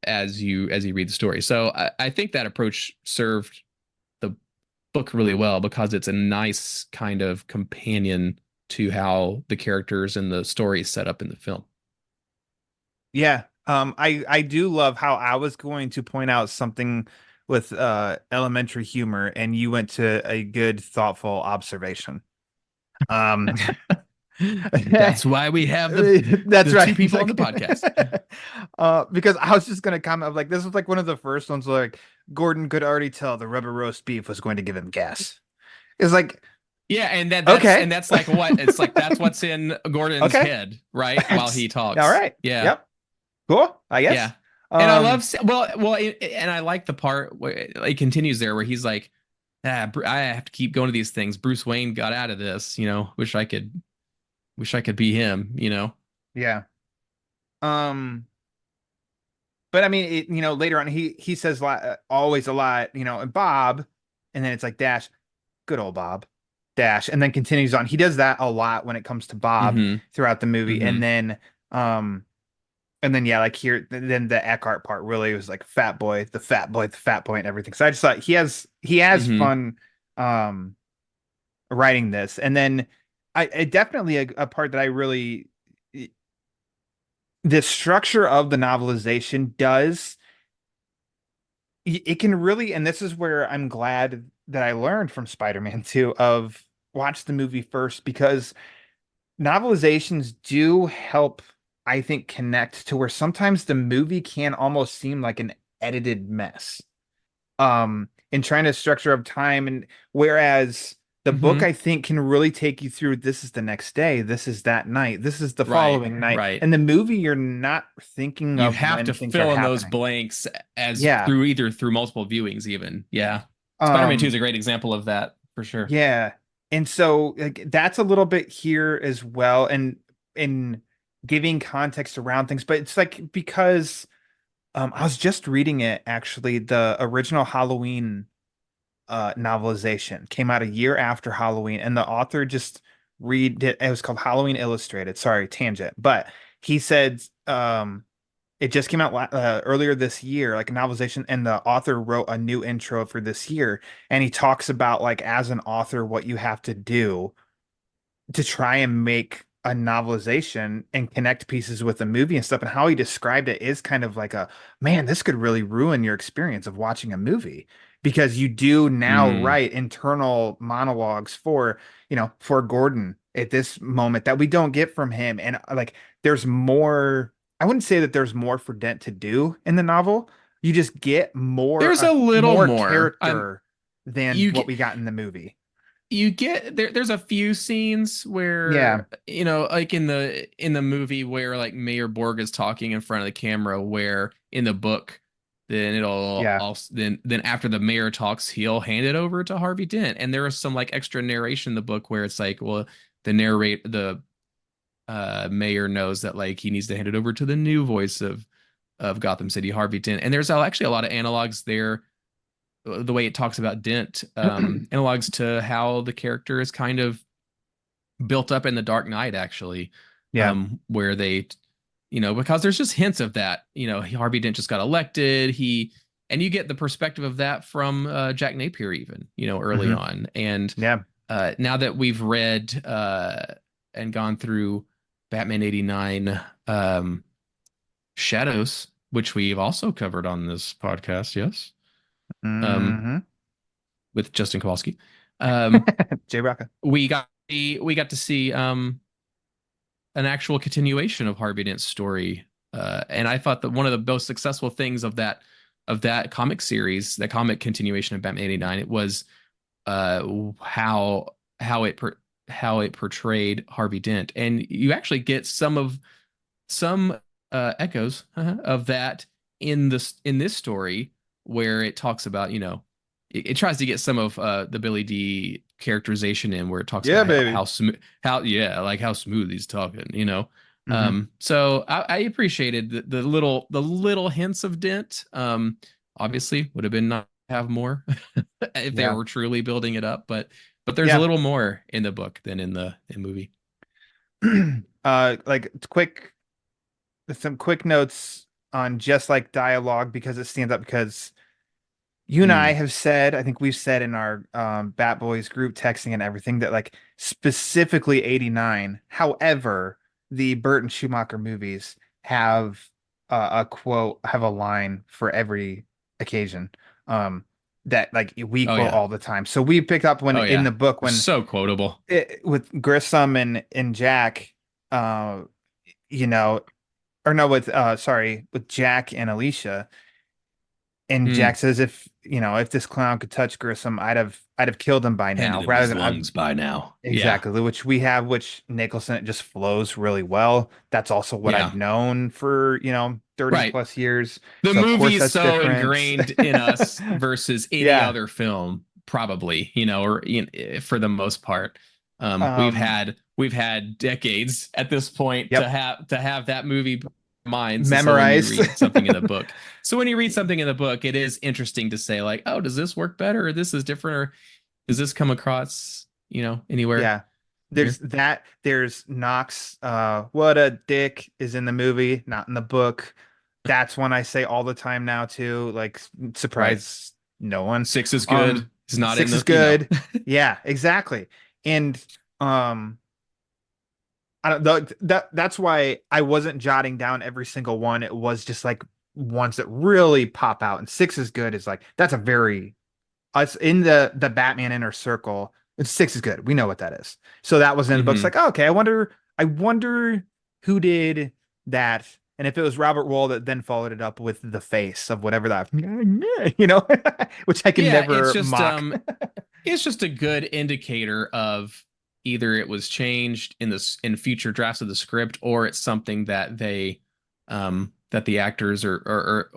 as you read the story. So I think that approach served the book really well because it's a nice kind of companion to how the characters and the story is set up in the film. Yeah. I do love how I was going to point out something with elementary humor, and you went to a good, thoughtful observation. That's why we have that's the right. two people on the podcast. Because I was just gonna comment like this was like one of the first ones where, like, Gordon could already tell the rubber roast beef was going to give him gas. It's like, Yeah, and okay. that's like what it's like. That's what's in Gordon's Okay. head, right? While he talks. All right. Yeah. Yep. Cool. I guess. Yeah. And I love and I like the part where it continues there where he's like, I have to keep going to these things. Bruce Wayne got out of this, wish I could be him. Yeah. But I mean, later on he says always a lot, and Bob, and then it's like dash, good old Bob, dash, and then continues on. He does that a lot when it comes to Bob throughout the movie, and then yeah, like here, then the Eckhart part really was like fat boy, the fat boy, the fat boy, and everything. So I just thought he has fun writing this, and then I definitely a part that I really the structure of the novelization does it can really, and this is where I'm glad that I learned from Spider-Man 2 of watch the movie first, because novelizations do help, I think, connect to where sometimes the movie can almost seem like an edited mess in trying to structure up time, and whereas the book, I think, can really take you through, this is the next day, this is that night, this is the following night. Right. And the movie, you're not thinking You of have when to things fill are in those happening. blanks Yeah. through multiple viewings even. Yeah. Spider-Man 2 is a great example of that for sure. Yeah. And so like that's a little bit here as well, and in giving context around things, but it's like because I was just reading it actually, the original Halloween novelization came out a year after Halloween, and the author just read it. It was called Halloween Illustrated. Sorry, tangent. But he said it just came out earlier this year, like a novelization, and the author wrote a new intro for this year, and he talks about like as an author what you have to do to try and make a novelization and connect pieces with the movie and stuff, and how he described it is kind of like a, man, this could really ruin your experience of watching a movie. because you do now Mm. write internal monologues for, for Gordon at this moment that we don't get from him. And like, there's more, I wouldn't say that there's more for Dent to do in the novel. You just get There's a little more more. character than You what get we got in the movie. there's a few scenes Yeah. where, like in the movie where like Mayor Borg is talking in front of the camera, where in the book then it'll Yeah. also then after the mayor talks, he'll hand it over to Harvey Dent. And there is some like extra narration in the book where it's like, well, the mayor knows that like he needs to hand it over to the new voice of Gotham City, Harvey Dent. And there's actually a lot of analogs there, the way it talks about Dent, analogs to how the character is kind of built up in the Dark Knight, actually, Yeah. where they, because there's just hints of that. Harvey Dent just got elected. And you get the perspective of that from Jack Napier, even, early Mhm. on. And Yeah. now that we've read and gone through Batman 89 Shadows, which we've also covered on this podcast, yes, Hmm. with Justin Kowalski. Um, Jay Rocca. we got to see an actual continuation of Harvey Dent's story, and I thought that one of the most successful things of that comic series, that comic continuation of Batman '89, it was how it portrayed Harvey Dent, and you actually get some echoes of that in this story, where it talks about, it tries to get some of the Billy D characterization in, where it talks Yeah, about baby. how smooth, like how smooth he's talking. Mhm. So I appreciated the little hints of Dent. Obviously would have been not have more if they Yeah. were truly building it up, but there's a Yeah. little more in the book than in the movie. Like some quick notes on just like dialogue, because it stands up, because you and I Mm. have said, I think we've said in our Bat Boys group texting and everything, that like specifically 89. However, the Burton Schumacher movies have a quote, have a line for every occasion. That like we Oh quote yeah. all the time. So we picked up when Oh in yeah. the book, They're when so quotable. with Grissom and Jack, uh, you know, or no, with sorry, with Jack and Alicia. And Mm. Jack says, if this clown could touch Grissom, I'd have killed him by now, Handed him rather his than I lungs by now. Yeah. exactly, which Nicholson, it just flows really well. That's also what I've Yeah. known for, 30 Right. plus years. The So of movie course is that's so different. ingrained in us versus any Yeah. other film, probably, or for the most part. We've Um, had decades at this point to yep. have that movie in mind. So when you Memorized. read something in the book, it is interesting to say like, oh, does this work better? Or this is different? Or does this come across, anywhere Yeah. here? There's Knox, what a dick, is in the movie, not in the book. That's one I say all the time now too. Like, Right. surprise no one. 6 is good. Um, It's not in 6 is the. good. Yeah, exactly. And I don't know, that's why I wasn't jotting down every single one. It was just like ones that really pop out. And 6 is good is like, that's a very, us in the Batman inner circle. And 6 is good. We know what that is. So that was in the books. Mhm. Like, oh, okay, I wonder who did that. And if it was Robert Wall that then followed it up with the face of whatever that, which I can Yeah, never mock. it's just a good indicator of either it was changed in future drafts of the script, or it's something that that the actors or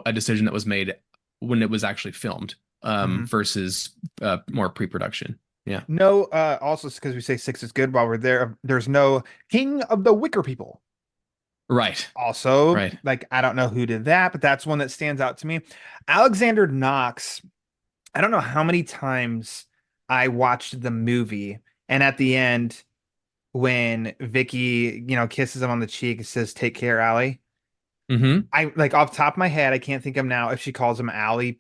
a decision that was made when it was actually filmed, Mhm. versus more pre-production. Yeah. No, also because we say 6 is good while we're there, there's no King of the Wicker People. Right. Also, Right. like, I don't know who did that, but that's one that stands out to me. Alexander Knox, I don't know how many times I watched the movie, and at the end, when Vicky, kisses him on the cheek and says, "Take care, Allie." Mm-hmm. I like, off the top of my head, I can't think of now if she calls him Allie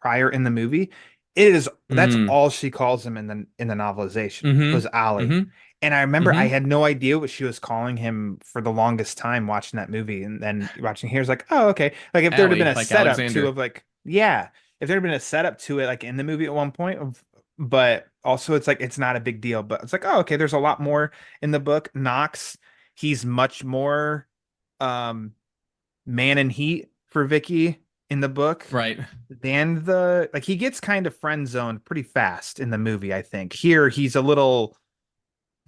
prior in the movie. That's Mm-hmm. all she calls him in the novelization was Mm-hmm. Allie. Mm-hmm. And I remember I Mm-hmm. had no idea what she was calling him for the longest time watching that movie, and then watching here is like, oh, okay. Like, if there had been Allie, a like setup too Alexander. of like, yeah, if there had been a setup to it, like in the movie at one point, but also it's like it's not a big deal. But it's like, oh, okay, there's a lot more in the book. Knox, he's much more um man and heat for Vicky in the book Right. than the like he gets kind of friend zoned pretty fast in the movie, I think. Here he's a little,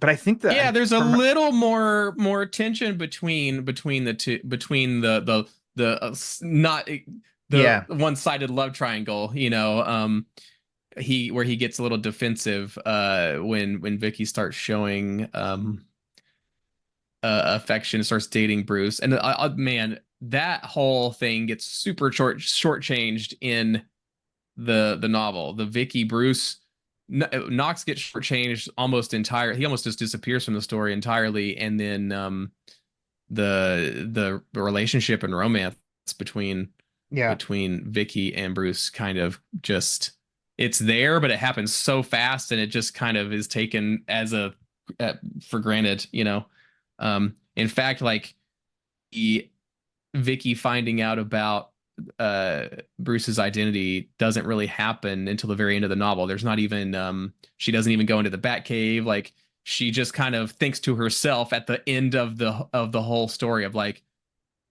but I think that Yeah, there's a from little more tension between the two, between not the yeah, one-sided love triangle, you know. Where he gets a little defensive when Vicky starts showing affection, starts dating Bruce, and man, that whole thing gets super shortchanged in the novel. The Vicky Bruce Knox gets shortchanged almost entirely. He almost just disappears from the story entirely, and then the relationship and romance between yeah, Vicky and Bruce kind of just, it's there, but it happens so fast, and it just kind of is taken as a for granted, you know. In fact, like the Vicky finding out about Bruce's identity doesn't really happen until the very end of the novel. There's not even she doesn't even go into the Batcave. Like she just kind of thinks to herself at the end of the whole story of like,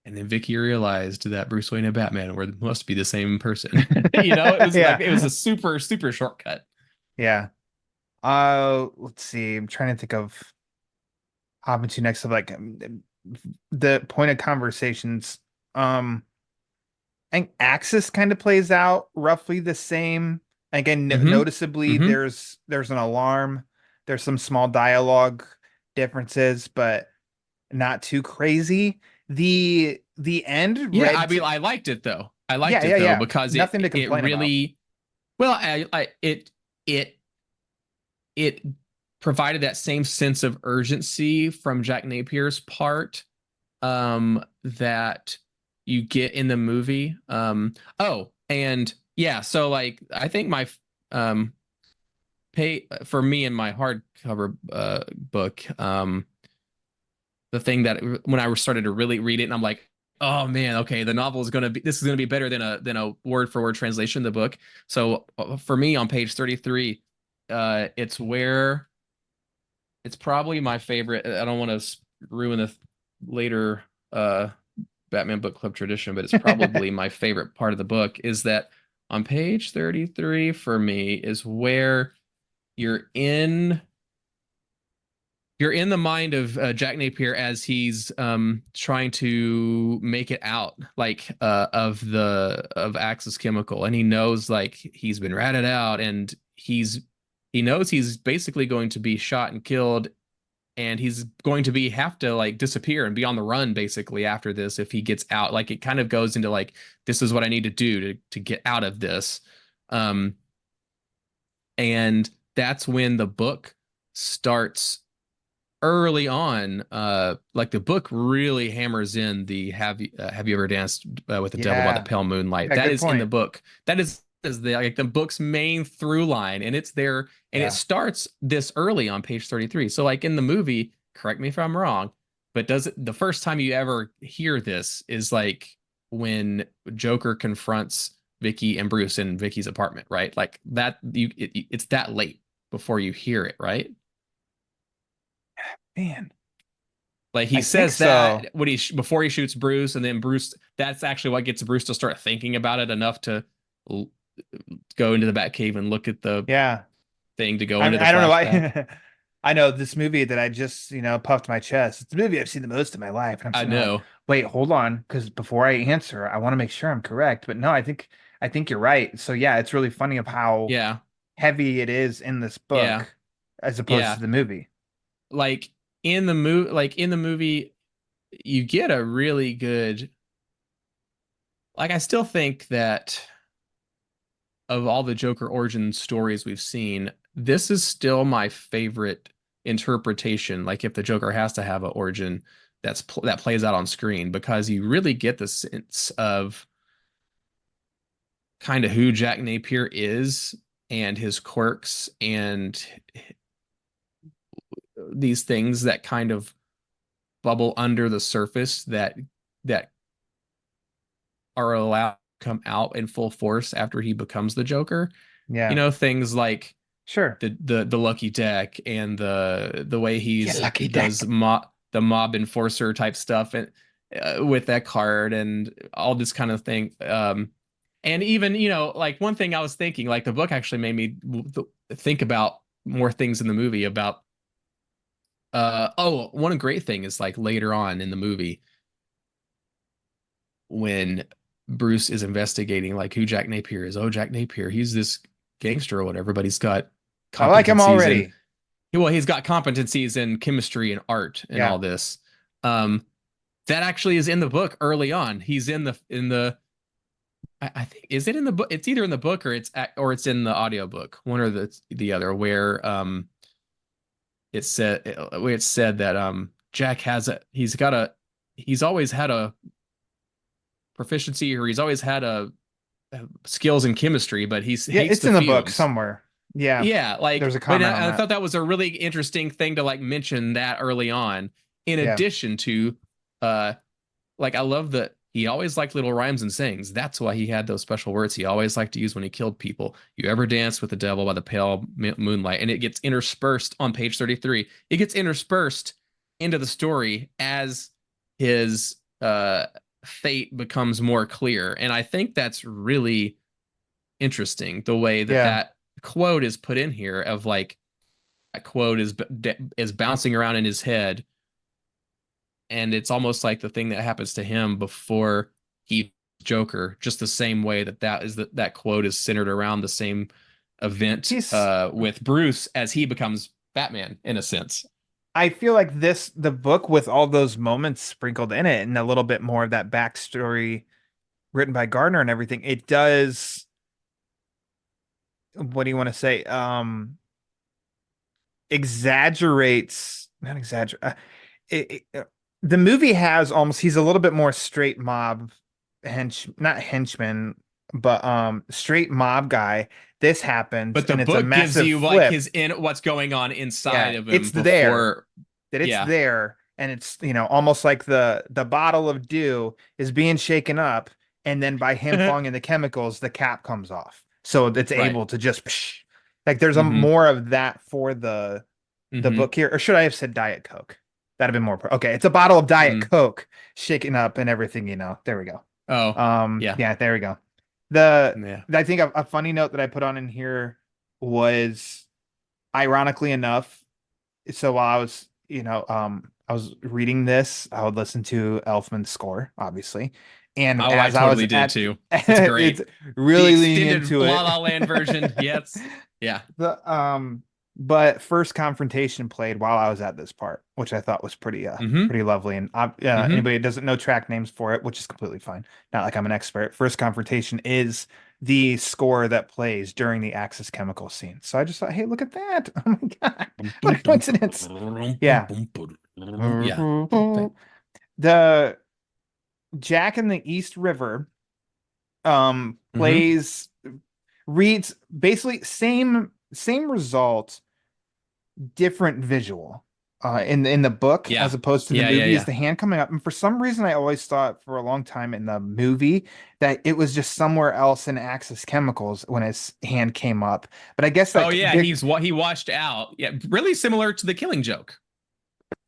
and then Vicky realized that Bruce Wayne and Batman must be the same person. You know, it was like it was yeah, a super shortcut. yeah. Let's see. I'm trying to think of hopping to next of like the point of conversations. Um, I think Axis kind of plays out roughly the same. Again, Mm-hmm. noticeably, Mm-hmm. there's an alarm. There's some small dialogue differences, but not too crazy. The end Yeah, I read mean, to, I liked it though. I yeah, liked yeah, it though yeah. because Nothing to it complain about. really, well, it it provided that same sense of urgency from Jack Napier's part that you get in the movie. Oh, and yeah, so like I think my pay for me in my hardcover book, the thing that when I started to really read it, and I'm like, oh man, okay, the novel is gonna be, this is gonna be better than a word for word translation of the book. So for me on page 33, it's where it's probably my favorite. I don't want to ruin the later Batman book club tradition, but it's probably my favorite part of the book is that on page 33 for me is where you're in you're in the mind of Jack Napier as he's trying to make it out like of Axis Chemical, and he knows like he's been ratted out, and he knows he's basically going to be shot and killed, and he's going to be have to like disappear and be on the run basically after this if he gets out. Like it kind of goes into like, this is what I need to do to get out of this. Um, and that's when the book starts early on. Like the book really hammers in the have you ever danced with the devil by the Yeah, pale moonlight. yeah, That good is in the point. book. That is the like the book's main through line, and it's there, and it Yeah. starts this early on page 33. So like in the movie, correct me if I'm wrong, but does it, the first time you ever hear this is like when Joker confronts Vicky and Bruce in Vicky's apartment, right? Like that it's that late before you hear it, right? Man, Like he I think says so. that when before he shoots Bruce, and then Bruce, that's actually what gets Bruce to start thinking about it enough to l- go into the Batcave and look at the Yeah. thing to go I into mean, the I don't know flashback. why. I know this movie that I just, puffed my chest. It's the movie I've seen the most in my life. And I'm I sitting there like, know. wait, hold on, because before I answer, I want to make sure I'm correct. But no, I think you're right. So yeah, it's really funny of how Yeah. heavy it is in this Yeah. book as opposed Yeah. to the movie. Like in the movie, you get a really good, like I still think that of all the Joker origin stories we've seen, this is still my favorite interpretation. Like if the Joker has to have an origin that plays out on screen, because you really get the sense of kind of who Jack Napier is and his quirks and these things that kind of bubble under the surface that are allowed come out in full force after he becomes the Joker. Yeah. You know, things like Sure. the lucky deck and the way he's lucky does deck. the mob enforcer type stuff and with that card and all this kind of thing. And even, you know, like one thing I was thinking, like the book actually made me think about more things in the movie about one great thing is like later on in the movie when Bruce is investigating like who Jack Napier is. Oh, Jack Napier, he's this gangster or whatever, but he's got I like him competencies in already. well, he's got competencies in chemistry and art and Yeah. all this. That actually is in the book early on. He's in the I think is it in the book? It's either in the book or it's in the audiobook, one or the other, where it's said that Jack he's always had a proficiency or he's always had a skills in chemistry, but he hates it's the in the fumes. book somewhere. Yeah. Yeah, like there's a but comment on I that. thought that was a really interesting thing to like mention that early on. In addition to, like I love that he always liked little rhymes and sayings. That's why he had those special words he always liked to use when he killed people. You ever danced with the devil by the pale moonlight? And it gets interspersed on page 33. It gets interspersed into the story as his fate becomes more clear. And I think that's really interesting the way that that quote is put in here of like that quote is bouncing around in his head, and it's almost like the thing that happens to him before he Joker, just the same way that quote is centered around the same event with Bruce as he becomes Batman in a sense. I feel like the book with all those moments sprinkled in it and a little bit more of that backstory written by Gardner and everything, it does, what do you want to say? Exaggerates, not exaggerate. The movie has almost, he's a little bit more straight mob not henchman, but straight mob guy. This happens, but the and it's book a massive gives you flip. like his in what's going on inside of him. It's before, there. That it's there, and it's, you know, almost like the bottle of dew is being shaken up, and then by him falling in the chemicals, the cap comes off, so it's able to just like there's a more of that for the book here. Or should I have said Diet Coke? That'd have been more okay. It's a bottle of Diet Coke shaken up and everything, you know. There we go. Yeah, there we go. I think a funny note that I put on in here was, ironically enough, so while I was, you know, I was reading this, I would listen to Elfman's score, obviously. And I totally did too. It's great. It's really the leaning extended into La it. La Land version. Yes. Yeah. But First Confrontation played while I was at this part, which I thought was pretty pretty lovely. And anybody that doesn't know track names for it, which is completely fine. Not like I'm an expert. First Confrontation is the score that plays during the Axis chemical scene. So I just thought, hey, look at that. Oh my God. What a coincidence. Yeah. Yeah. The Jack in the East River plays reads basically same result, different visual in the book as opposed to the movie is the hand coming up. And for some reason I always thought for a long time in the movie that it was just somewhere else in Axis Chemicals when his hand came up, but I guess that he washed out. Yeah, really similar to the Killing Joke.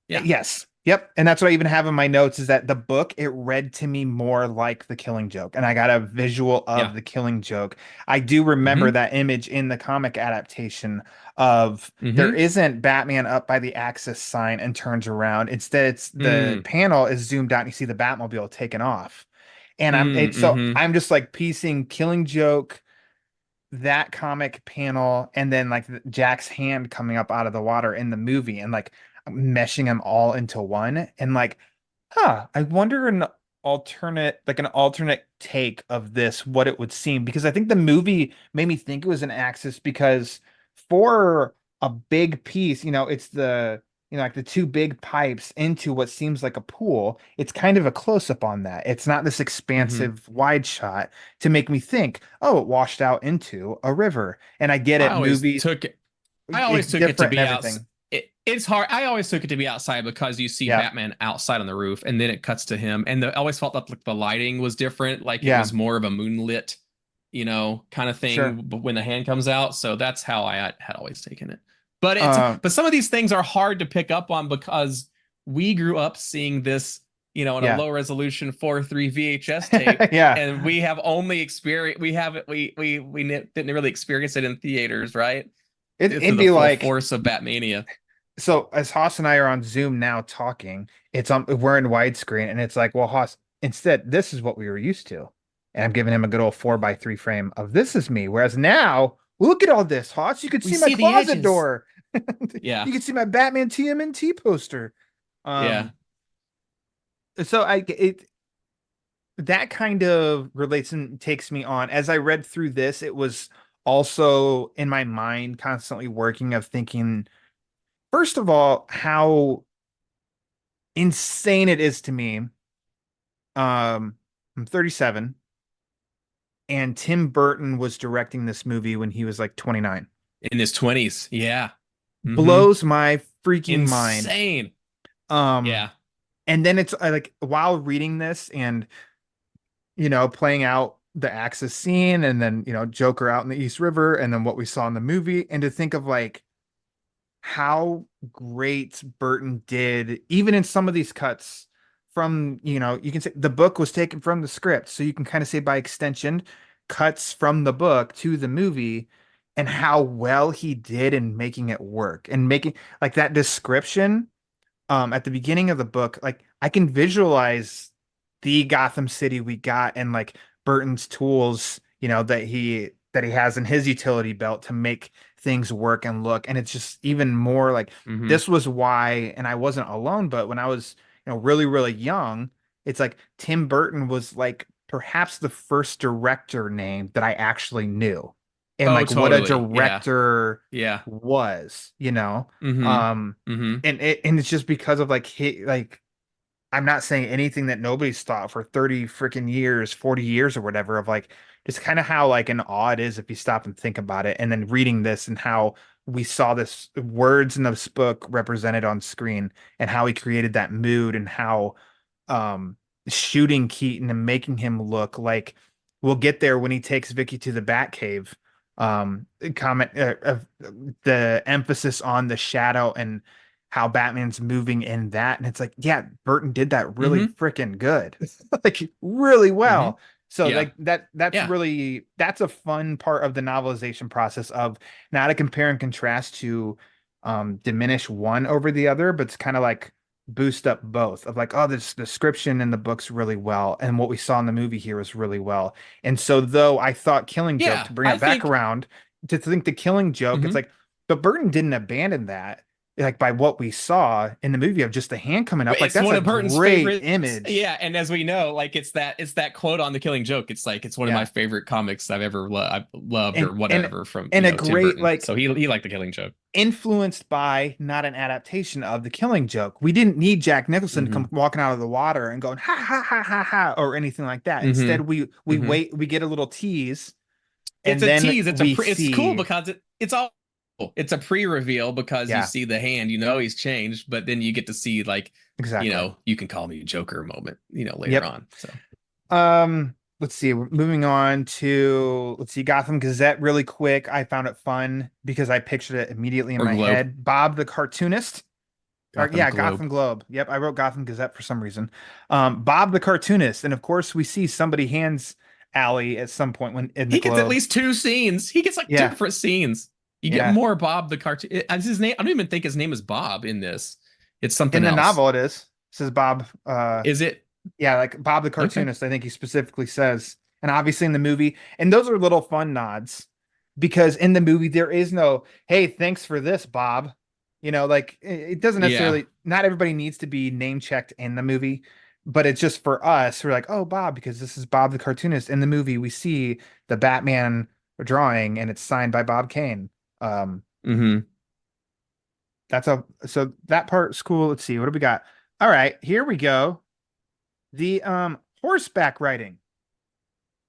Yeah. Yes. Yep. And that's what I even have in my notes, is that the book, it read to me more like the Killing Joke. And I got a visual of the Killing Joke. I do remember that image in the comic adaptation of there isn't Batman up by the Axis sign and turns around. Instead, it's the panel is zoomed out and you see the Batmobile taken off. And I'm just like piecing Killing Joke, that comic panel, and then like Jack's hand coming up out of the water in the movie, and like meshing them all into one, and like, I wonder an alternate take of this, what it would seem, because I think the movie made me think it was an Axis, because for a big piece, you know, it's the, you know, like the two big pipes into what seems like a pool. It's kind of a close up on that. It's not this expansive wide shot to make me think, oh, it washed out into a river. And I get it. I always took it to be it's hard. I always took it to be outside because you see Yeah. Batman outside on the roof, and then it cuts to him, and I always felt that like, the lighting was different, like it Yeah. was more of a moonlit, kind of thing Sure. when the hand comes out. So that's how I had always taken it. But but some of these things are hard to pick up on because we grew up seeing this, in a low resolution 4:3 VHS tape, Yeah. and we have only experienced we didn't really experience it in theaters, right? It'd Through the be full like, force of Batmania. so as Haas and I are on Zoom now talking, we're in widescreen, and it's like, well, Haas, instead, this is what we were used to. And I'm giving him a good old 4:3 frame of this is me. Whereas now, look at all this, Haas. You could We see my see the closet edges. door. Yeah. You can see my Batman TMNT poster. Yeah. So that kind of relates and takes me on. As I read through this, it was also in my mind constantly working of thinking, first of all, how insane it is to me. I'm 37, and Tim Burton was directing this movie when he was like 29. In his 20s. Yeah. Blows my freaking mind. Insane. Yeah. And then it's like, while reading this and playing out the Axis scene, and then Joker out in the East River, and then what we saw in the movie, and to think of like how great Burton did, even in some of these cuts from, you can say the book was taken from the script. So you can kind of say by extension, cuts from the book to the movie, and how well he did in making it work and making like that description at the beginning of the book. Like, I can visualize the Gotham City we got, and like Burton's tools, that he has in his utility belt to make things work and look. And it's just even more like, this was why, and I wasn't alone, but when I was, really, really young, it's like Tim Burton was like perhaps the first director name that I actually knew. And like totally. What a director yeah. was, Mm-hmm. And it's just because of like I'm not saying anything that nobody's thought for 30 freaking years, 40 years or whatever, of like just kind of how like an awe it is if you stop and think about it. And then reading this and how we saw this words in this book represented on screen, and how he created that mood, and how shooting Keaton and making him look like, we'll get there when he takes Vicky to the Batcave. Comment of the emphasis on the shadow and how Batman's moving in that. And it's like, yeah, Burton did that really freaking good. Like really well. So like that's a fun part of the novelization process, of not to compare and contrast to diminish one over the other, but it's kind of like boost up both, of like, oh, this description in the book's really well, and what we saw in the movie here was really well. And so though I thought Killing Joke, to bring it back around, to think the Killing Joke, it's like, but Burton didn't abandon that. Like, by what we saw in the movie of just the hand coming up, like that's one of Burton's great image. Yeah, and as we know, like it's that quote on the Killing Joke. It's like it's one of my favorite comics I've ever loved or whatever from and a great like, so he liked the Killing Joke. Influenced by, not an adaptation of, the Killing Joke. We didn't need Jack Nicholson to come walking out of the water and going ha ha ha ha ha or anything like that. Instead, we wait, we get a little tease. It's a tease. It's cool because it's all. It's a pre-reveal because you see the hand, he's changed, but then you get to see like, exactly, you can call me Joker moment, later on. So, let's see. We're moving on to, Gotham Gazette really quick. I found it fun because I pictured it immediately in my head. Bob the cartoonist. Gotham Globe. Yep, I wrote Gotham Gazette for some reason. Bob the cartoonist, and of course we see somebody hands Allie at some point when in the he gets at least 2 scenes. He gets like 2 different scenes. You get more Bob the cartoon. As his name, I don't even think his name is Bob in this. It's something else. In the novel, it is. It says Bob. Is it? Yeah, like Bob the cartoonist. I think he specifically says, and obviously in the movie, and those are little fun nods, because in the movie there is no, hey, thanks for this, Bob. Like it doesn't necessarily. Not everybody needs to be name checked in the movie, but it's just for us. We're like, oh, Bob, because this is Bob the cartoonist. In the movie, we see the Batman drawing, and it's signed by Bob Kane. So that part's cool. Let's see, what do we got? All right, here we go. The horseback riding,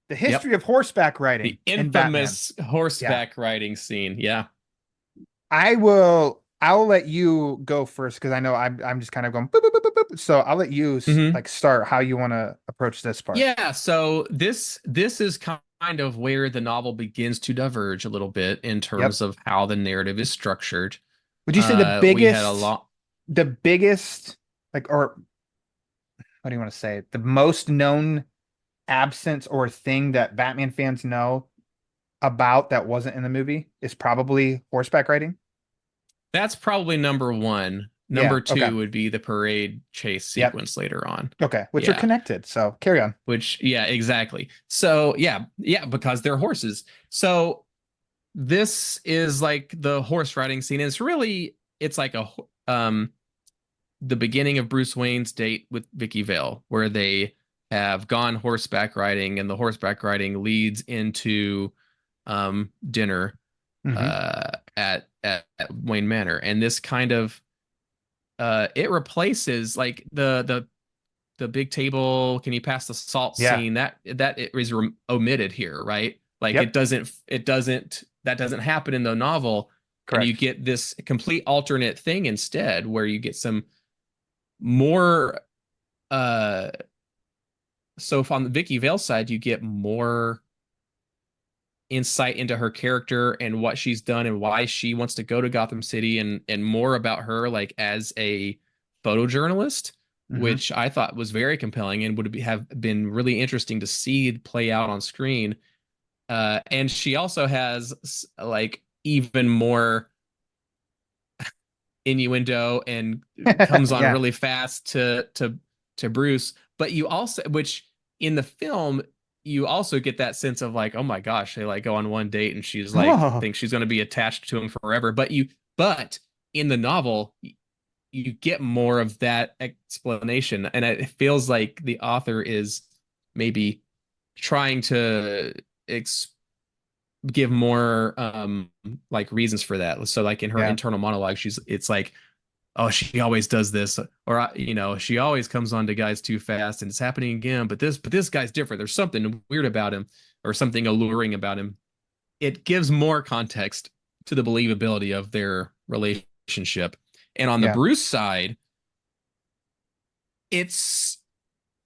the history of horseback riding, the infamous horseback riding scene. I I'll let you go first because I know I'm just kind of going boop, boop, boop, boop, boop. So I'll let you Mhm. like start how you want to approach this part. Yeah, so this is kind of where the novel begins to diverge a little bit in Yep. terms of how the narrative is structured. Would you say We had a lot. the biggest, like, or what do you want to say? The most known absence or thing that Batman fans know about that wasn't in the movie is probably horseback riding. That's probably number one. Yeah. Number Okay. two would be the parade chase Yep. sequence later on. Okay. Which are Yeah. connected. So carry on. Which, yeah, exactly. So, yeah, because they're horses. So this is like the horse riding scene. It's like the beginning of Bruce Wayne's date with Vicky Vale, where they have gone horseback riding, and the horseback riding leads into dinner Hmm. at Wayne Manor. And this kind of it replaces like the big table, can you pass the salt Yeah. scene, that it is omitted here, right? Like Yep. that doesn't happen in the novel, and you Correct. get this complete alternate thing instead, where you get some more uh so on the Vicky Vale side, you get more insight into her character and what she's done and why she wants to go to Gotham City, and more about her like as a photojournalist, Hmm. which I thought was very compelling and have been really interesting to see play out on screen. And she also has like even more innuendo and comes on Yeah. really fast to Bruce. But you also, which in the film, you also get that sense of like, oh my gosh, they like go on one date and she's like Oh, thinks she's going to be attached to him forever. But in the novel, you get more of that explanation, and it feels like the author is maybe trying to give more like reasons for that. So like in her yeah. internal monologue, it's like, oh, she always does this, or she always comes on to guys too fast, and it's happening again. But this guy's different. There's something weird about him, or something alluring about him. It gives more context to the believability of their relationship. And on the Yeah. Bruce side, it's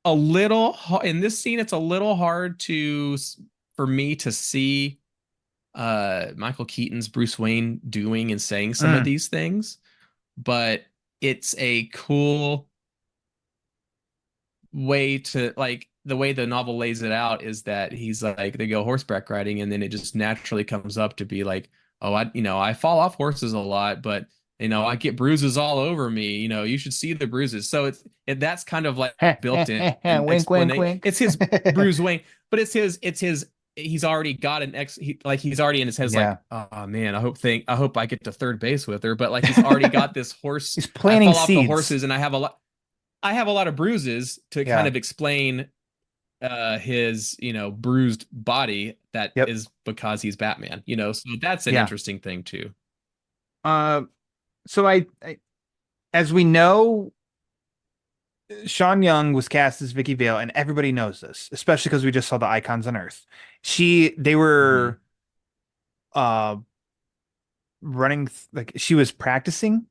a little in this scene. It's a little hard for me to see Michael Keaton's Bruce Wayne doing and saying some of Mm. these things, but it's a cool way to like the way the novel lays it out is that he's like they go horseback riding, and then it just naturally comes up to be like, oh, I fall off horses a lot, but I get bruises all over me, you should see the bruises. So that's kind of like built in Wink, wink, explanation. wink. It's his Bruce Wayne, but it's his he's already got he's already in his head like, Yeah. oh man, I hope I get to third base with her, but like he's already got this horse. He's I planting fall off the seeds. horses, and I have a lot of bruises to kind Yeah. of explain his bruised body, that Yep. is because he's Batman, so that's an Yeah. interesting thing too. Uh, so as we know, Sean Young was cast as Vicky Vale, and everybody knows this, especially because we just saw the Icons on Earth. They Mhm. were uh running like she was practicing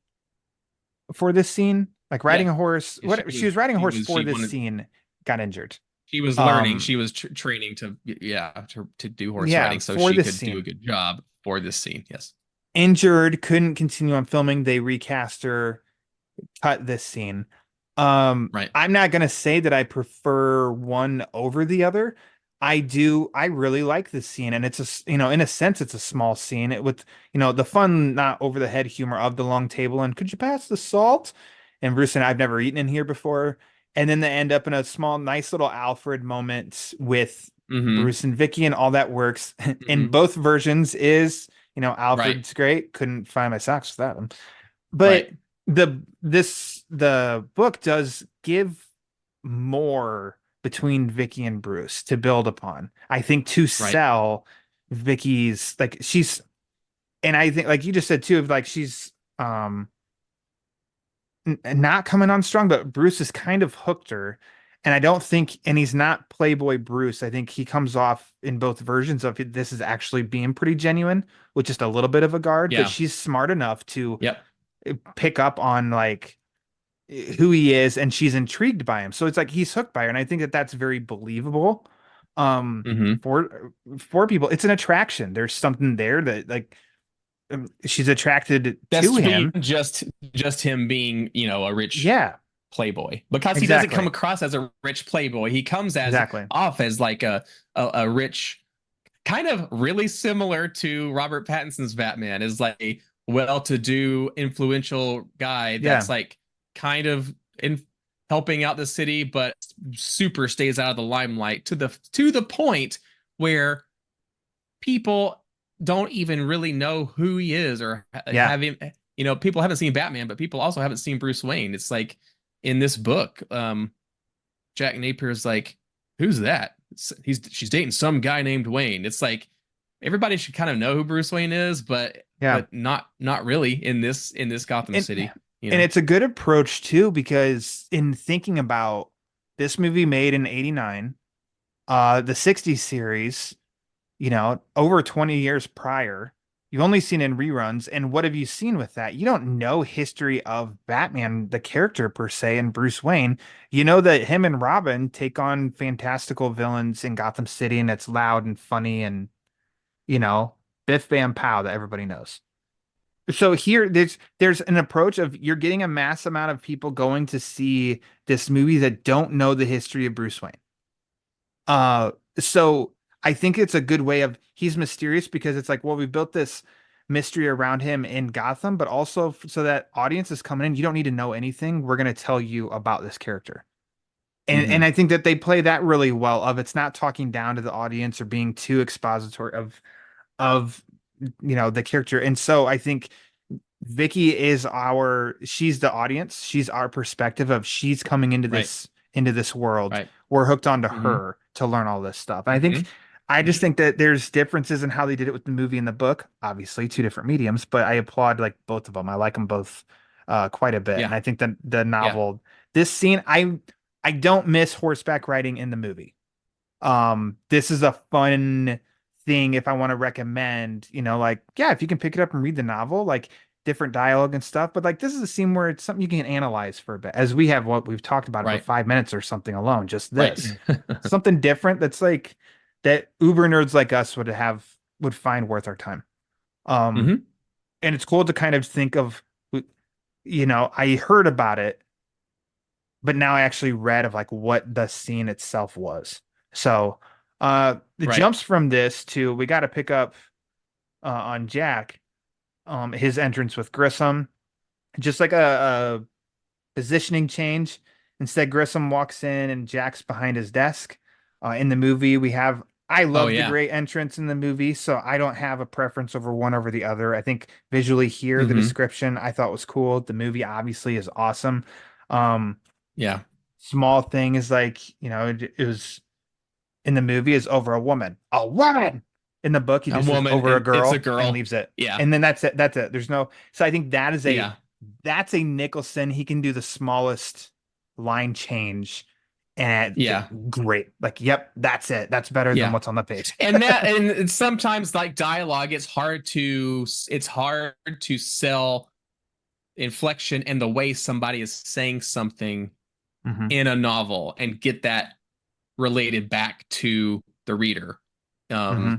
for this scene, like riding Yeah, a horse. she What she was was riding a she horse was for she this wanted scene, got injured. she was learning, Um, she was training to, yeah, to do horse yeah, riding so for she this could do a scene, good job for this scene. Yes. injured, couldn't continue on filming. They recast her, cut this scene. Right. I'm not gonna say that I prefer one over the other. I really like this scene, and it's in a sense, it's a small scene. With the fun, not over the head humor of the long table and could you pass the salt? And Bruce and I've never eaten in here before, and then they end up in a small, nice little Alfred moment with Mm-hmm. Bruce and Vicky, and all that works in Mm-hmm. both versions. Right. Alfred's great. Couldn't find my socks without him. Right. But the book does give more between Vicky and Bruce to build upon. I think to Right. sell Vicky's like she's and I think like you just said too, of like she's not coming on strong, but Bruce has kind of hooked her. And I don't think, and he's not Playboy Bruce. I think he comes off in both versions of this is actually being pretty genuine with just a little bit of a guard, but Yeah. she's smart enough to Yep. pick up on like who he is, and she's intrigued by him. So it's like he's hooked by her, and I think that that's very believable. Mm-hmm. For people, it's an attraction. There's something there that like she's attracted to That's him. just him being, a rich Yeah, playboy, because he doesn't come exactly, across as a rich playboy. He comes as exactly. off as like a rich, kind of really similar to Robert Pattinson's Batman, is like a well-to-do, influential guy Yeah, that's like kind of in helping out the city, but super stays out of the limelight to the point where people don't even really know who he is, or yeah, have him. People haven't seen Batman, but people also haven't seen Bruce Wayne. It's like in this book, Jack Napier's like, who's that? She's dating some guy named Wayne. It's like everybody should kind of know who Bruce Wayne is, but yeah. not really in this Gotham And City. and it's a good approach too, because in thinking about this movie made in '89, the '60s series, over 20 years prior, you've only seen in reruns. And what have you seen with that? You don't know history of Batman, the character per se, and Bruce Wayne. You know that him and Robin take on fantastical villains in Gotham City, and it's loud and funny and, you know, biff bam pow that everybody knows. So here there's an approach of you're getting a mass amount of people going to see this movie that don't know the history of Bruce Wayne. So I think it's a good way of he's mysterious because it's like, well, we built this mystery around him in Gotham, but also so that audience is coming in, you don't need to know anything. We're going to tell you about this character. And Mhm. I think that they play that really well of it's not talking down to the audience or being too expository of the character. And so I think Vicky is she's the audience. She's our perspective of she's coming Right. into this world. Right. We're hooked onto Hmm. her to learn all this stuff. And Hmm. I just think that there's differences in how they did it with the movie and the book. Obviously, two different mediums, but I applaud like both of them. I like them both quite a bit. And Yeah. I think that the Yeah. novel, this scene, I don't miss horseback riding in the movie. This is a fun thing if I want to recommend, like, yeah, if you can pick it up and read the novel, like different dialogue and stuff, but like this is a scene where it's something you can analyze for a bit, as we have what we've talked about for Right. 5 minutes or something alone, just Right. this. Something different that's like that uber nerds like us would find worth our time. Um, Hmm. and it's cool to kind of think of, I heard about it, but now I actually read of like what the scene itself was. So the Right. jumps from this to we got to pick up on Jack, his entrance with Grissom, just like a positioning change. Instead, Grissom walks in and Jack's behind his desk. In the movie, I Oh love the yeah. great entrance in the movie, so I don't have a preference over one over the other. I think visually here, the Hmm. description I thought was cool. The movie obviously is awesome. Um, Yeah. Small thing is like, it was in the movie is over a woman. A woman! In the book, he A just says woman, over a and it's a girl and girl. leaves it. Yeah. And then that's it. That's it. There's no. So I think Yeah. that's a Nicholson. He can do the smallest line change and Yeah. great. Like, yep, that's it. That's better than Yeah. what's on the page. And sometimes like dialogue, it's hard to sell inflection and the way somebody is saying something Hmm. in a novel and get that related back to the reader. Hmm.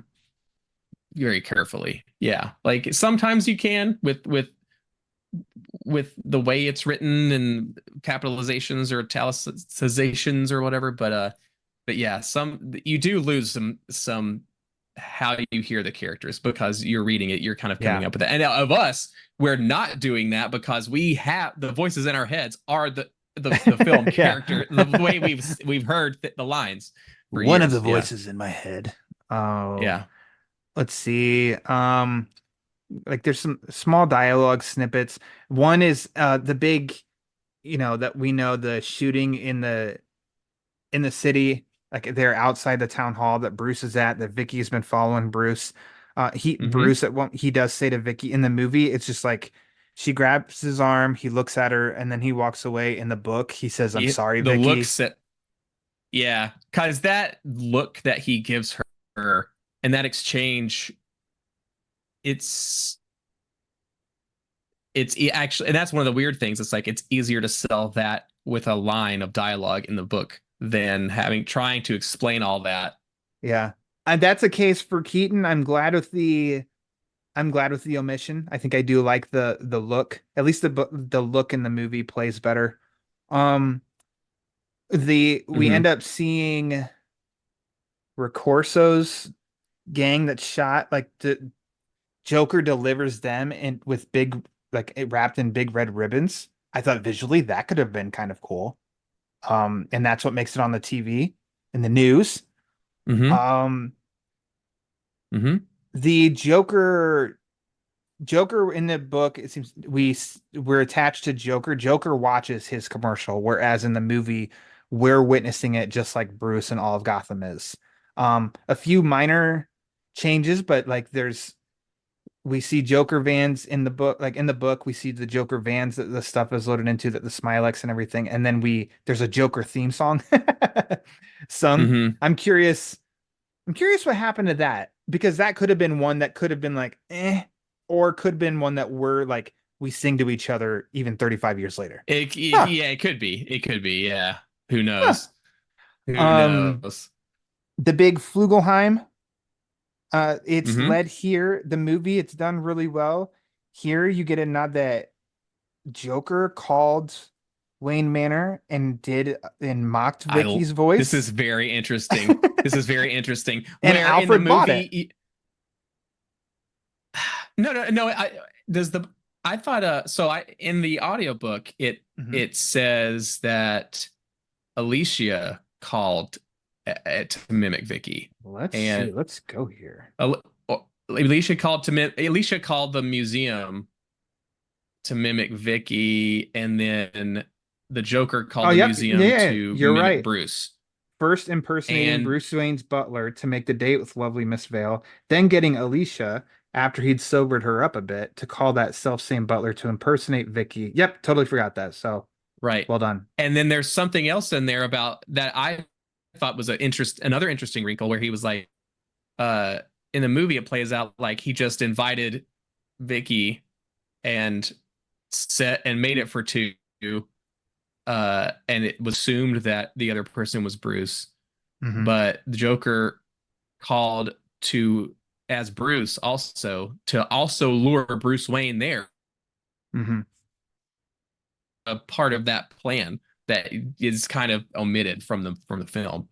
Very carefully. Yeah. Like sometimes you can with the way it's written and capitalizations or italicizations or whatever, but yeah, some you do lose some how you hear the characters because you're reading it, you're kind of Yeah. coming up with that. And of us, we're not doing that because we have the voices in our heads are the film Yeah. character, the way we've heard the lines for One of the years. Yeah. voices in my head. Oh, Yeah. let's see. Like there's some small dialogue snippets. One is the big, that we know the shooting in the city, like they're outside the town hall that Bruce is at, that Vicky's been following Bruce. Hmm. Bruce at one he does say to Vicky in the movie, it's just like she grabs his arm, he looks at her, and then he walks away. In the book, he says, "I'm sorry, The Vicky." looks at Yeah, because that look that he gives her and that exchange, it's actually, and that's one of the weird things. It's like it's easier to sell that with a line of dialogue in the book than trying to explain all that. Yeah. And that's a case for Keaton. I'm glad with the omission. I think I do like the look. At least the look in the movie plays better. Um we Hmm. end up seeing Ricorso's gang that's shot, like the Joker delivers them and with big, like it wrapped in big red ribbons. I thought visually that could have been kind of cool. And that's what makes it on the TV in the news. Hmm. Um Hmm. the Joker in the book, it seems we're attached to Joker. Joker watches his commercial, whereas in the movie, we're witnessing it just like Bruce and all of Gotham is. A few minor changes, but like we see Joker vans in the book. Like in the book, we see the Joker vans that the stuff is loaded into, that the Smilex and everything, and then there's a Joker theme song sung. Hmm. I'm curious. I'm curious what happened to that, because that could have been one that could have been like, or could have been one that we're like, we sing to each other even 35 years later. Huh, Yeah, it could be. It could be. Yeah. Who huh. knows? Who Um, knows? the big Flugelheim, it's Hmm. led here. The movie, it's done really well. Here you get a nod that Joker called Wayne Manor and mocked Vicky's This is voice. very interesting. This is very interesting. And Where in the Alfred bought it. movie, no, no, no. Does the I thought so I in the audiobook Mhm. it says that Alicia called to mimic Vicky, Let's see. and Let's go here. Alicia called the museum to mimic Vicky, and then the Joker Oh, called the yep. museum Yeah, to you're mimic right. Bruce. First impersonating And Bruce Wayne's butler to make the date with lovely Miss Vale, then getting Alicia, after he'd sobered her up a bit, to call that self-same butler to impersonate Vicky. Yep, totally forgot that. So right. well done. And then there's something else in there about that I thought was another interesting wrinkle where he was like, uh, in the movie it plays out like he just invited Vicky and set and made it for two, and it was assumed that the other person was Bruce, Hmm. but the Joker called to as Bruce also to also lure Bruce Wayne there, Hmm. a part of that plan that is kind of omitted from the film,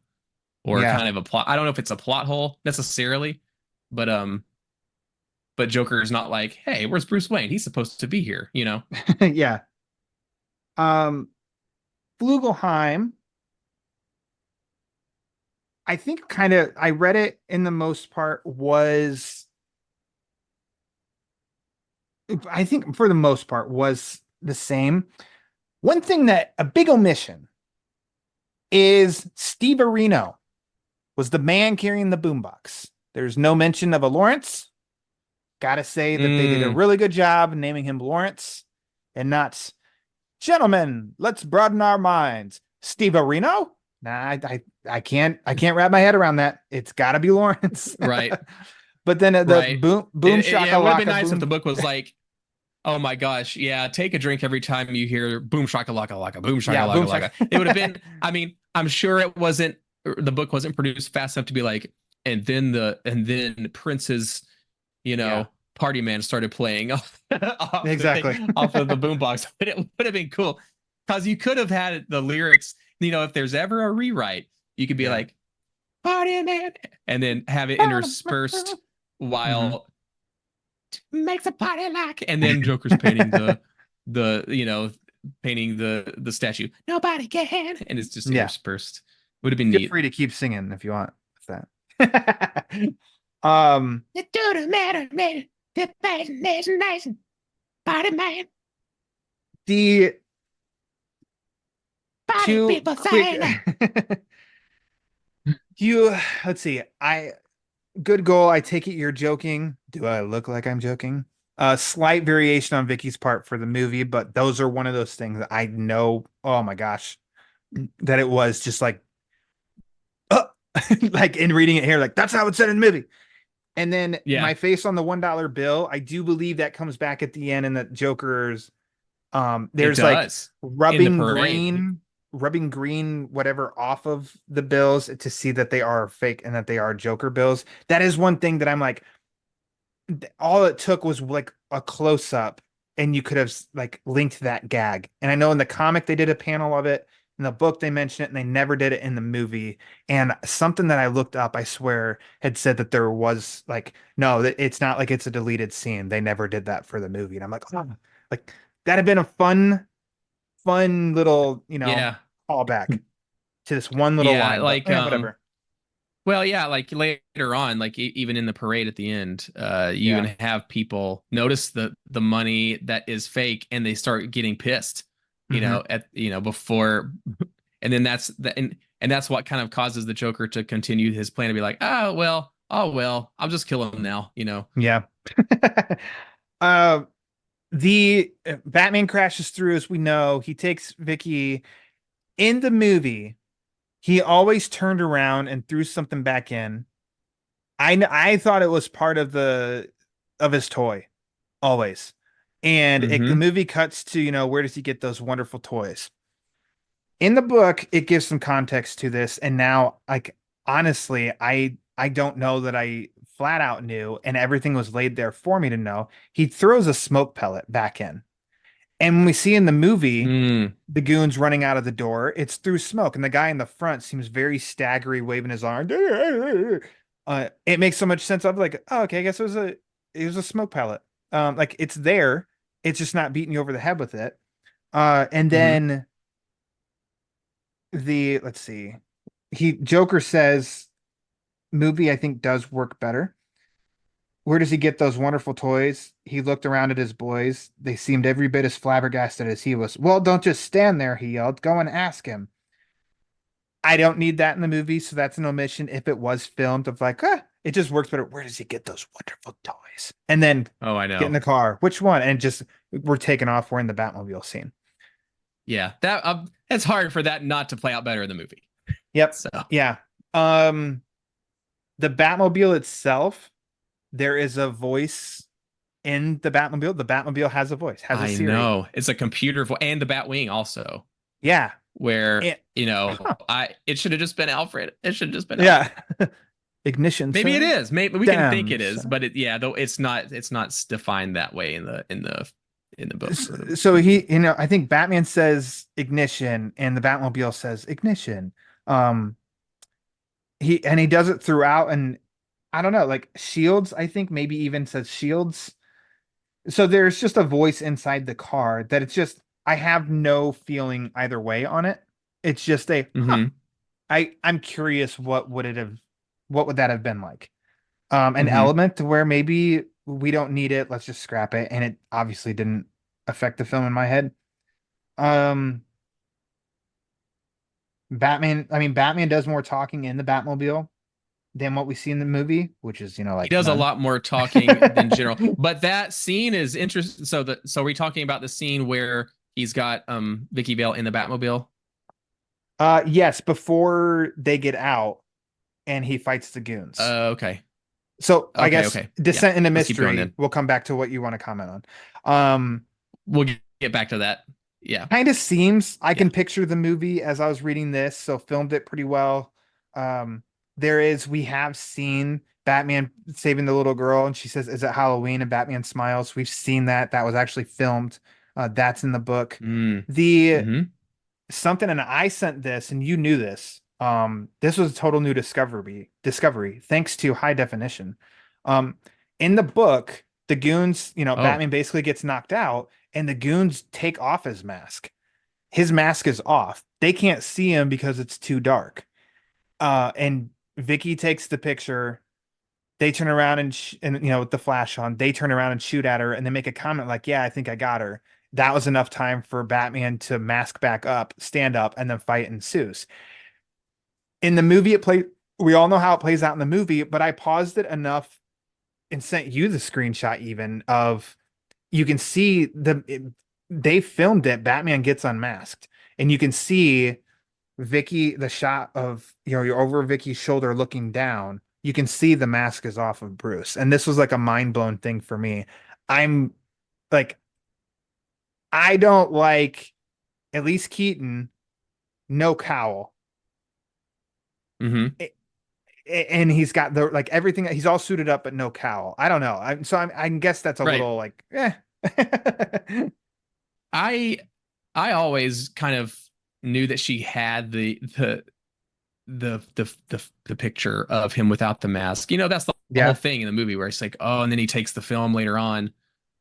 or Yeah. kind of a plot. I don't know if it's a plot hole necessarily, but Joker is not like, hey, where's Bruce Wayne? He's supposed to be here, you know? Yeah. Um, Flugelheim, I think I read it in the most part I think for the most part was the same. One thing that a big omission is Steve Areno was the man carrying the boombox. There's no mention of a Lawrence. Gotta say that they did a Mm, really good job naming him Lawrence and not, gentlemen, let's broaden our minds. Steve Areno? Nah, I can't wrap my head around that. It's gotta be Lawrence. right, But then the right. boom Yeah, it would have been shakalaka nice if boom. the book was like, oh my gosh, yeah, take a drink every time you hear boom shakalaka laka, boom Yeah, shakalaka boom shaka. laka. It would have been, I mean, I'm sure the book wasn't produced fast enough to be like, and then Prince's, you Yeah, know, party man started playing exactly. off of the boombox. But it would have been cool because you could have had the lyrics, if there's ever a rewrite, you could be Yeah. like, party man, and then have it interspersed Hmm. while makes a party like, and then Joker's painting painting the statue. Nobody can, and it's just Yeah. interspersed. Would have been Feel neat. free to keep singing if you want with that. um, It don't matter, man. The nation, party man, the party two people quick saying. you let's see. Good goal. I take it you're joking. Do I look like I'm joking? Slight variation on Vicky's part for the movie, but those are one of those things that I know, oh my gosh, that it was just like, uh, like in reading it here, like that's how it said in the movie. And then Yeah, my face on the $1 bill, I do believe that comes back at the end and that Joker's it there's like does in the rubbing parade. green whatever off of the bills to see that they are fake and that they are Joker bills. That is one thing that I'm like, all it took was like a close up and you could have like linked that gag. And I know in the comic they did a panel of it. In the book they mentioned it and they never did it in the movie. And something that I looked up, I swear, had said that there was like, no, that it's not like it's a deleted scene. They never did that for the movie. And I'm like, oh, like that'd have been a fun little, Yeah, callback to this one little yeah, line, but like whatever. well, yeah, like later on, like even in the parade at the end, you Yeah. even have people notice the money that is fake, and they start getting pissed, Hmm. before, and then and that's what kind of causes the Joker to continue his plan to be like, oh well, I'll just kill him now. Yeah. uh, the Batman crashes through, as we know. He takes Vicky in the movie. He always turned around and threw something back in. I thought it was part of his toy, always. And the Mm-hmm. movie cuts to, where does he get those wonderful toys? In the book, it gives some context to this, and now, like, honestly, I don't know that I flat out knew, and everything was laid there for me to know. He throws a smoke pellet back in. And when we see in the movie Mm. the goons running out of the door, it's through smoke, and the guy in the front seems very staggery, waving his arm. It makes so much sense. I'm like, oh, okay, I guess it was a smoke pellet. Like it's there, it's just not beating you over the head with it. And Mm-hmm. then let's see, Joker says movie I think does work better. Where does he get those wonderful toys? He looked around at his boys. They seemed every bit as flabbergasted as he was. Well, don't just stand there, he yelled. Go and ask him. I don't need that in the movie, so that's an omission. If it was filmed, of like, it just works better. Where does he get those wonderful toys? And then Oh, I get in know. the car. Which one? And just we're taking off. We're in the Batmobile scene. Yeah, that it's hard for that not to play out better in the movie. Yep. So, Yeah. Um, the Batmobile itself, there is a voice in the Batmobile. The Batmobile has a voice, has a I Siri. know it's a computer and the Batwing also, Yeah. where It, huh. I it should have just been Alfred. It should have just been Yeah. Alfred. Ignition, Maybe it sir. is. Maybe we can think Damn, it is, sir. but yeah, though it's not. It's not defined that way in the book or the So movie. I think Batman says ignition and the Batmobile says ignition. Um, he does it throughout, and I don't know, like Shields, I think maybe even says Shields. So there's just a voice inside the car that it's just, I have no feeling either way on it. It's just Mm-hmm. I'm curious what would that have been like? An Mm-hmm. element to where maybe we don't need it, let's just scrap it. And it obviously didn't affect the film in my head. Um, Batman does more talking in the Batmobile than what we see in the movie, which is, He like does a none. lot more talking than general, but that scene is interesting. So we're talking about the scene where he's got Vicky Vale in the Batmobile. Yes, before they get out and he fights the goons. Okay. So I Okay. guess Okay. Yeah. Descent into Let's keep going Mystery, then. we'll come back to what you want to comment on. Um, We'll get back to that. Yeah. Kind of seems I Yeah. can picture the movie as I was reading this, so filmed it pretty well. Um, we have seen Batman saving the little girl, and she says, "Is it Halloween?" And Batman smiles. We've seen that. That was actually filmed. That's in the book. Mm. The Hmm. something, and I sent this, and you knew this. This was a total new discovery, thanks to high definition. Um, in the book, the goons, Oh. Batman basically gets knocked out, and the goons take off his mask. His mask is off. They can't see him because it's too dark. And Vicky takes the picture. They turn around and with the flash on, they turn around and shoot at her, and they make a comment like, "Yeah, I think I got her." That was enough time for Batman to mask back up, stand up, and then fight ensues. In the movie, we all know how it plays out in the movie, but I paused it enough and sent you the screenshot even of, you can see they filmed it. Batman gets unmasked, and you can see Vicky, the shot of, you're over Vicky's shoulder looking down. you can see the mask is off of Bruce. And this was like a mind-blown thing for me. I'm like, I don't like, at least Keaton, no cowl. Mm-hmm. And he's got the like everything, he's all suited up but no cowl. I don't know. I guess that's a Right. little like I I always kind of knew that she had the picture of him without the mask. You know, that's the whole yeah. thing in the movie where it's like, oh, and then he takes the film later on.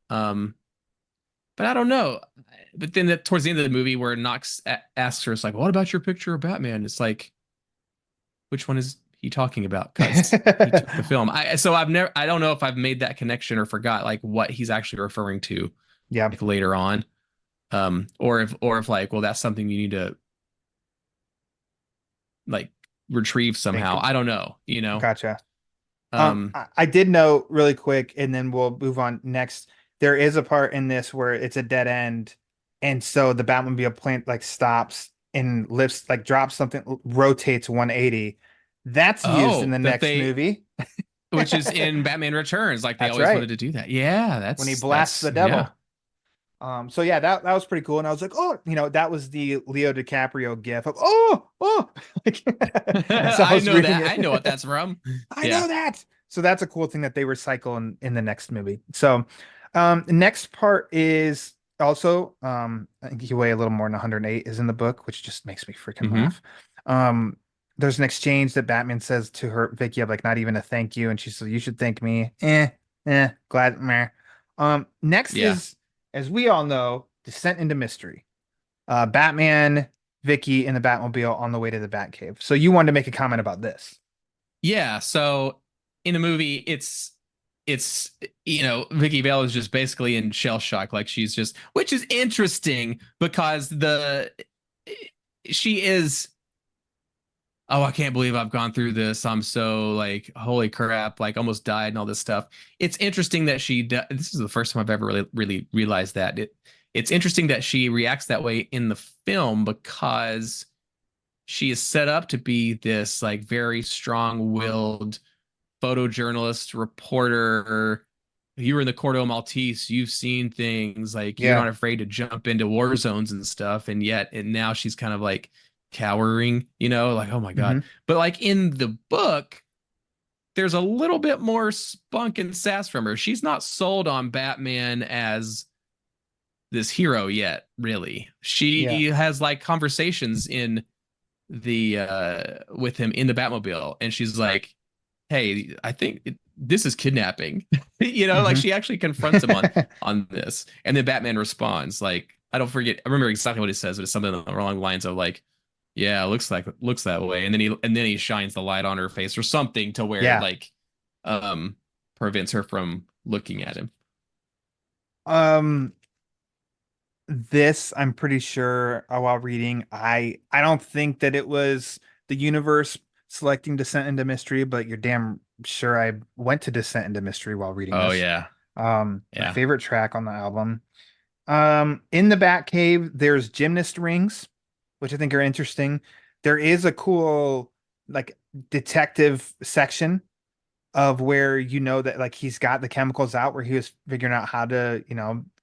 Um, but I don't know. But then towards the end of the movie, where Knox asks her, it's like, "What about your picture of Batman?" It's like, which one is he talking about? Because he took the film. I don't know if I've made that connection or forgot like what he's actually referring to Yeah. like later on. Or if like, well, that's something you need to like retrieve Thank somehow. you. I don't know, you know. Gotcha. Um, I did know really quick, and then we'll move on next. There is a part in this where it's a dead end, and so the Batmobile plant like stops and lifts, like drops something, rotates 180. That's used in oh, the that next they movie. which is in Batman Returns, like they That's always right. wanted to do that. Yeah, When he that's blasts that's the yeah. devil. So yeah, that was pretty cool. And I was like, oh, that was the Leo DiCaprio gif of like as I I was know reading that. it. I know what that's from. I Yeah. know that. So that's a cool thing that they recycle in the next movie. So the next part is also I think you weigh a little more than 108 is in the book, which just makes me freaking Hmm. laugh. There's an exchange that Batman says to her, Vicky, of like not even a thank you, and she says, you should thank me. Glad meh. Next Yeah. is, as we all know, Descent into Mystery. Batman, Vicky, and the Batmobile on the way to the Batcave. So you wanted to make a comment about this. Yeah. So in the movie, it's Vicky Vale is just basically in shell shock, like she's just, which is interesting because she is. Oh, I can't believe I've gone through this. I'm so like, holy crap, like almost died and all this stuff. It's interesting that this is the first time I've ever really realized that. It's interesting that she reacts that way in the film because she is set up to be this like very strong-willed photojournalist, reporter. You were in the Cordo Maltese, you've seen things like you're Yeah. not afraid to jump into war zones and stuff. And now she's kind of like cowering, like, oh my God. Hmm. But like in the book, there's a little bit more spunk and sass from her. She's not sold on Batman as this hero yet, really. Yeah. She has like conversations in the with him in the Batmobile, and she's like, hey, I think this is kidnapping. Like Hmm. she actually confronts him on this, and then Batman responds like, I remember exactly what he says, but it's something along the lines of like, yeah, looks that way, and then he shines the light on her face or something to where it Yeah. like prevents her from looking at him. Um, this I'm pretty sure while reading, I don't think that it was the universe selecting Descent into Mystery, but you're damn sure I went to Descent into Mystery while reading Oh this. yeah, My yeah. favorite track on the album. In the Batcave, there's gymnast rings, which I think are interesting. There is a cool like detective section of where that like he's got the chemicals out where he was figuring out how to,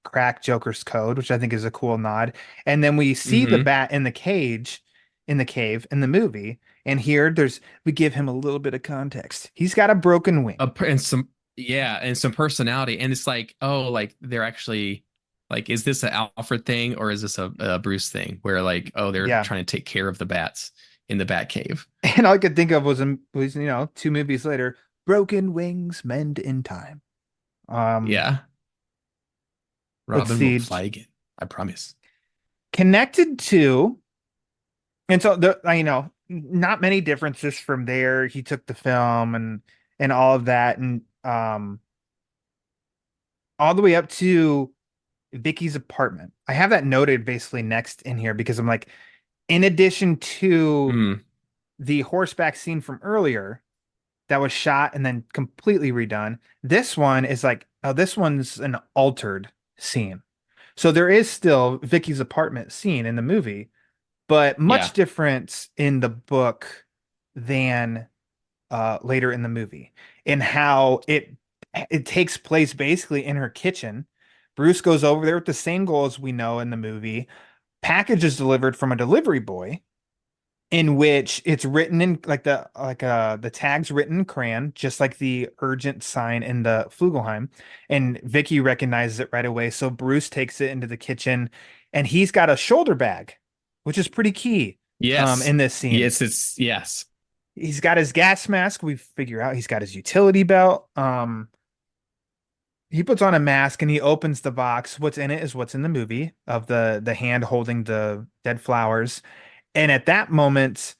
crack Joker's code, which I think is a cool nod. And then we see the Mm-hmm. bat in the cage in the cave in the movie. And here we give him a little bit of context. He's got a broken wing. And some personality, and it's like, oh, like they're actually like, is this an Alfred thing or is this a Bruce thing where like, oh, they're Yeah. trying to take care of the bats in the bat cave. And all I could think of was 2 movies later, broken wings mend in time. Um, Yeah, let's Robin will see. fly again, I promise. Connected to, and so not many differences from there. He took the film and all of that, and all the way up to Vicky's apartment. I have that noted basically next in here because I'm like, in addition to Mm, the horseback scene from earlier that was shot and then completely redone, this one is like, oh, this one's an altered scene. So there is still Vicky's apartment scene in the movie, but much yeah. different in the book than later in the movie, and how it takes place basically in her kitchen. Bruce goes over there with the same goal as we know in the movie. Package is delivered from a delivery boy, in which it's written in the tag's written in crayon, just like the urgent sign in the Flugelheim. And Vicky recognizes it right away. So Bruce takes it into the kitchen, and he's got a shoulder bag, which is pretty key Yes. in this scene. Yes. He's got his gas mask. We figure out he's got his utility belt. He puts on a mask and he opens the box. What's in it is what's in the movie of the hand holding the dead flowers. And at that moment,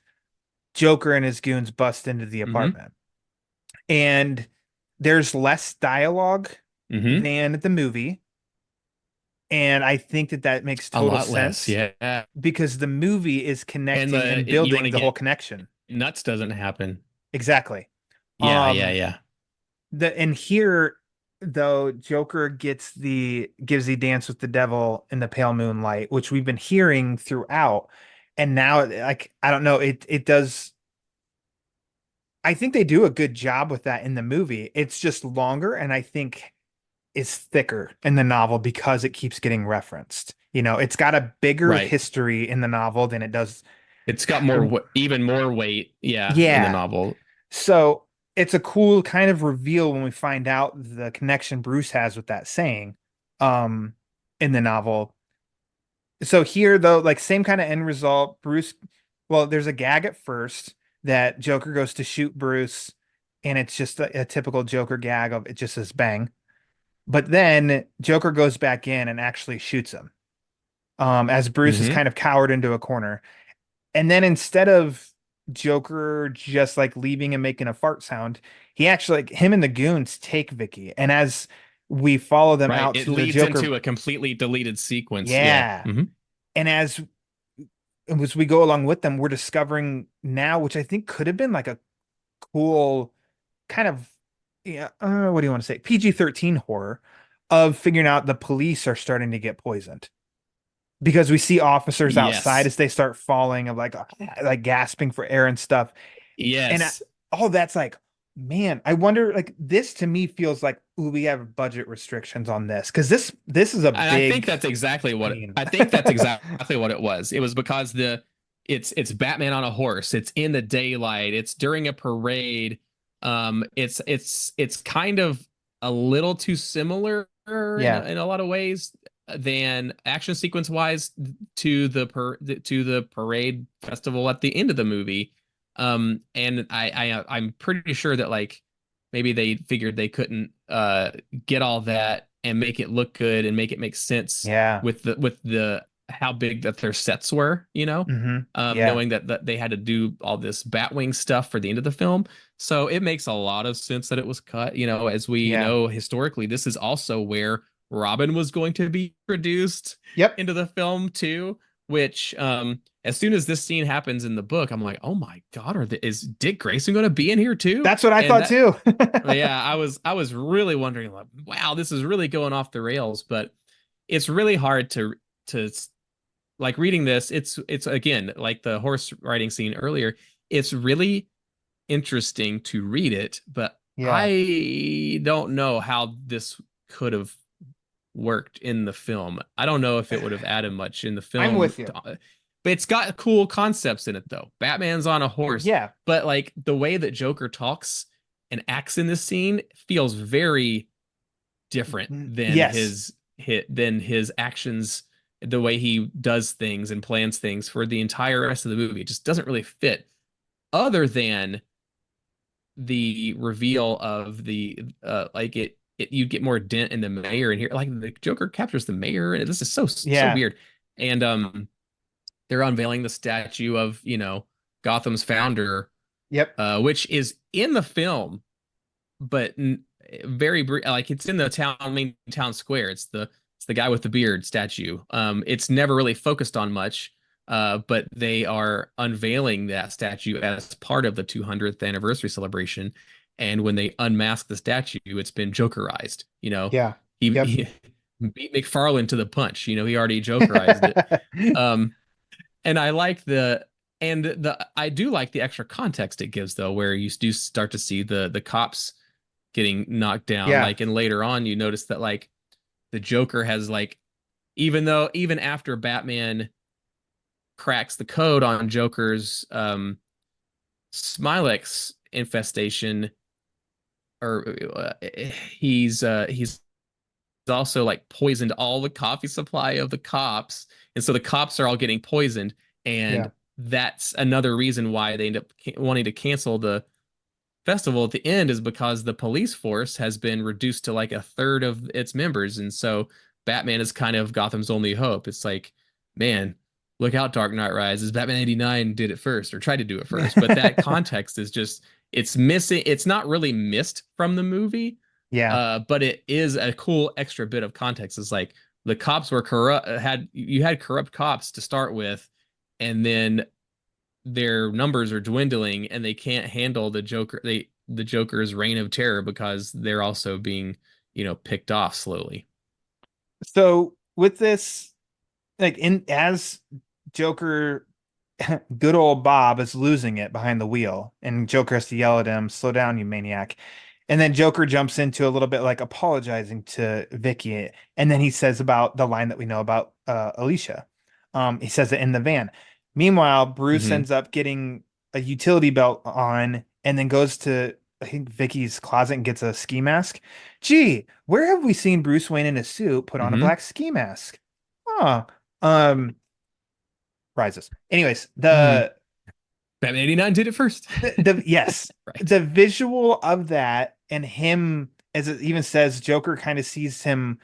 Joker and his goons bust into the Mm-hmm. apartment. And there's less dialogue Mm-hmm. than the movie. And I think that makes A total lot less. sense Yeah. because the movie is connecting and You want building to the whole get connection. nuts doesn't happen. Exactly. Yeah. Yeah. And here though, Joker gives the dance with the devil in the pale moonlight, which we've been hearing throughout. And now, like, I don't know, it does. I think they do a good job with that in the movie. It's just longer, and I think it's thicker in the novel because it keeps getting referenced. It's got a bigger Right. history in the novel than it does. It's got more, even more weight. Yeah. In the Yeah. novel. So it's a cool kind of reveal when we find out the connection Bruce has with that saying, um, in the novel. So here though, like same kind of end result. Well, there's a gag at first that Joker goes to shoot Bruce, and it's just a typical Joker gag of it just says bang. But then Joker goes back in and actually shoots him. As Bruce is Mm-hmm. kind of cowered into a corner. And then instead of Joker just like leaving and making a fart sound, he actually like him and the goons take Vicky. And as we follow them Right. out It to the leads Joker, into a completely deleted sequence. Yeah. yeah. Mm-hmm. And as we go along with them, we're discovering now, which I think could have been like a cool kind of, yeah, what do you want to say? PG-13 horror of figuring out the police are starting to get poisoned because we see officers outside Yes. as they start falling of like gasping for air and stuff. And Yes. all that's like, man, I wonder, like, this to me feels like, ooh, we have budget restrictions on this because this is a And I think big that's exactly what scene. I think that's exactly what it was. It was because it's Batman on a horse. It's in the daylight. It's during a parade. It's kind of a little too similar Yeah. in a lot of ways than action sequence wise to the parade festival at the end of the movie. And I'm pretty sure that like maybe they figured they couldn't get all that and make it look good and make it make sense Yeah. with the how big that their sets were, Yeah. knowing that they had to do all this Batwing stuff for the end of the film. So it makes a lot of sense that it was cut. As we Yeah. know historically, this is also where Robin was going to be produced Yep. into the film too. Which, as soon as this scene happens in the book, I'm like, oh my god, is Dick Grayson going to be in here too? That's what I thought too. Yeah, I was really wondering, like, wow, this is really going off the rails. But it's really hard to like reading this. It's again like the horse riding scene earlier. It's really interesting to read it, but Yeah. I don't know how this could have worked in the film. I don't know if it would have added much in the film. I'm with you. But it's got cool concepts in it though. Batman's on a horse. Yeah. But like the way that Joker talks and acts in this scene feels very different than Yes. his actions, the way he does things and plans things for the entire rest of the movie. It just doesn't really fit, other than the reveal of the like you get more dent in the mayor in here. Like the Joker captures the mayor, and this is so Yeah. weird. And they're unveiling the statue of Gotham's founder, Yep. which is in the film, but very like it's in the main town square. It's the guy with the beard statue. It's never really focused on much. But they are unveiling that statue as part of the 200th anniversary celebration. And when they unmask the statue, it's been Jokerized. Yeah. He, Yep. he beat McFarlane to the punch. He already Jokerized it. And I like And I do like the extra context it gives though, where you do start to see the cops getting knocked down. Yeah. Like, and later on, you notice that like the Joker has like, even after Batman cracks the code on Joker's Smilex infestation, or he's also like poisoned all the coffee supply of the cops, and so the cops are all getting poisoned, Yeah. and that's another reason why they end up wanting to cancel the festival at the end, is because the police force has been reduced to like a third of its members, and so Batman is kind of Gotham's only hope. It's like, man, look out, Dark Knight Rises. Batman 89 did it first, or tried to do it first, but that context is just, it's missing. It's not really missed from the movie, Yeah. but it is a cool extra bit of context. It's like the cops were corrupt, you had corrupt cops to start with, and then their numbers are dwindling and they can't handle the Joker's reign of terror because they're also being, picked off slowly. So with this, like as Joker, good old Bob is losing it behind the wheel, and Joker has to yell at him, "Slow down, you maniac." And then Joker jumps into a little bit like apologizing to Vicky, and then he says about the line that we know about Alicia. He says it in the van. Meanwhile, Bruce Mm-hmm. ends up getting a utility belt on, and then goes to, I think, Vicky's closet and gets a ski mask. Gee, where have we seen Bruce Wayne in a suit put on a Mm-hmm. black ski mask? Huh. Rises. Anyways, Mm-hmm. Batman 89 did it first. yes, Right. the visual of that, and him, as it even says, Joker kind of sees him,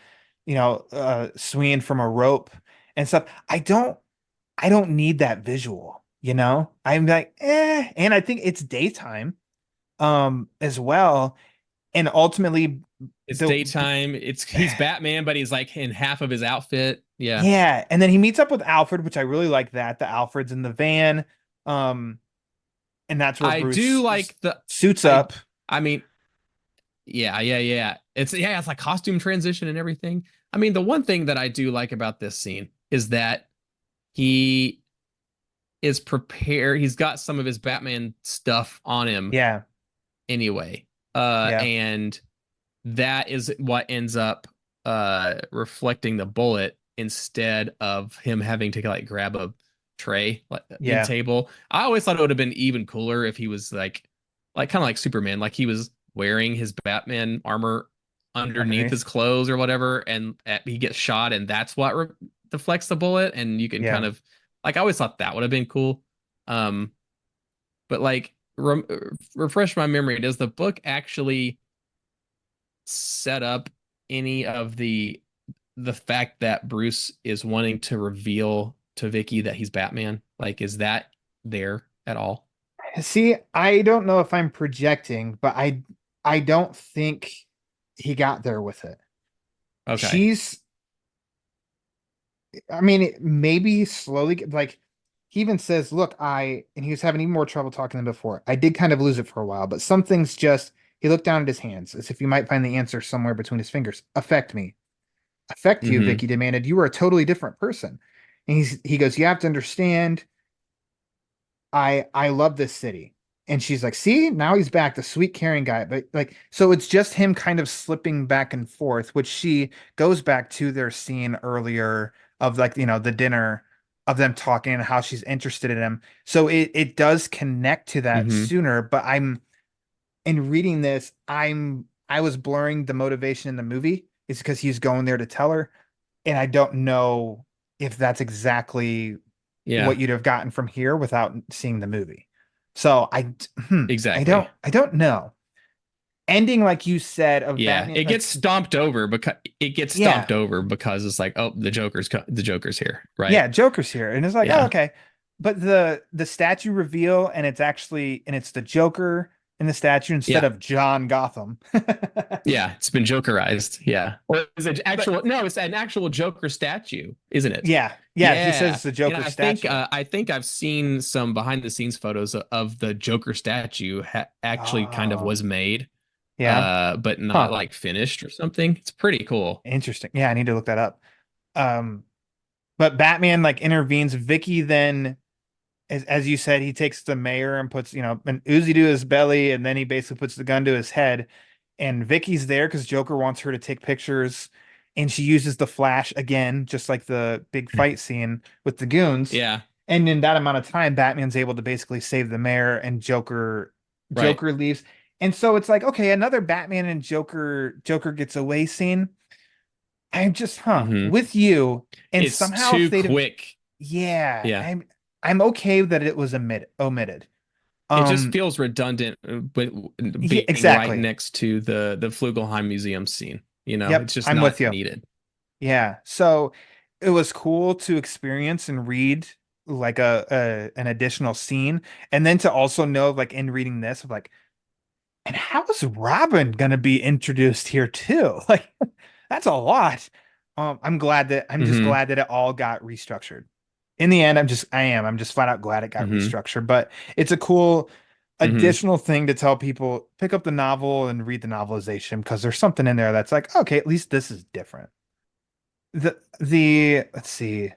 swinging from a rope and stuff. I don't need that visual, I'm like, and I think it's daytime, as well. And ultimately, It's daytime. He's Batman, but he's like in half of his outfit. Yeah. yeah. And then he meets up with Alfred, which I really like that. The Alfred's in the van. Um, and that's where I Bruce do like suits up. I mean, yeah. It's like costume transition and everything. I mean, the one thing that I do like about this scene is that he is prepared. He's got some of his Batman stuff on him Yeah. anyway. Yeah. And that is what ends up reflecting the bullet instead of him having to like grab a tray like Yeah. mid-table. I always thought it would have been even cooler if he was like kind of like Superman, like he was wearing his Batman armor underneath his clothes or whatever, and he gets shot, and that's what deflects the bullet, and you can Yeah. kind of like, I always thought that would have been cool. But like refresh my memory, does the book actually set up any of the fact that Bruce is wanting to reveal to Vicky that he's Batman? Like, is that there at all? See, I don't know if I'm projecting, but I don't think he got there with it. Okay. I mean, maybe slowly, like he even says, "Look, and he was having even more trouble talking than before. I did kind of lose it for a while, but some things just," he looked down at his hands as if you might find the answer somewhere between his fingers. "Affect me. Affect you," Mm-hmm. Vicky demanded. "You are a totally different person." And he goes, "You have to understand, I love this city." And she's like, "See, now he's back, the sweet caring guy." But like, so it's just him kind of slipping back and forth, which she goes back to their scene earlier of like, the dinner, of them talking and how she's interested in him. So it does connect to that Mm-hmm. sooner, but in reading this, I was blurring the motivation in the movie. It's because he's going there to tell her. And I don't know if that's exactly Yeah, what you'd have gotten from here without seeing the movie. So I exactly. don't know. Ending like you said of Yeah, Batman, it like, gets stomped over yeah, because it's like, oh, the Joker's here, right? yeah, Joker's here, and it's like, oh, Yeah. okay. But the statue reveal, and it's the Joker in the statue instead Yeah. of John Gotham. Yeah, it's been Jokerized. Yeah. Or is it But actual? No, it's an actual Joker statue, isn't it? yeah, he says Yeah. it's the And Joker statue. I think I've seen some behind the scenes photos of the Joker statue actually kind of Oh, was made, yeah, but not huh, like finished or something. It's pretty cool. interesting. Yeah, I need to look that up. Um, but Batman like intervenes. Vicky then as you said, he takes the mayor and puts, an Uzi to his belly, and then he basically puts the gun to his head. And Vicky's there because Joker wants her to take pictures, and she uses the flash again, just like the big fight scene with the goons. Yeah. And in that amount of time, Batman's able to basically save the mayor, and Right. Joker leaves. And so it's like, okay, another Batman and Joker gets away scene. I'm just, Hmm. with you. And It's somehow if too they'd have, quick. yeah, Yeah. I'm okay that it was omitted. It just Um, feels redundant with yeah, being right exactly. next to the Flugelheim Museum scene. Yep, It's just I'm with not you. needed. Yeah. So it was cool to experience and read like an additional scene, and then to also know, like, in reading this, of like, and how is Robin gonna be introduced here too? Like, that's a lot. I'm just Hmm. glad that it all got restructured. In the end, I'm just flat out glad it got Hmm. restructured. But it's a cool Hmm. additional thing to tell people, pick up the novel and read the novelization, because there's something in there that's like, okay, at least this is different. The let's see.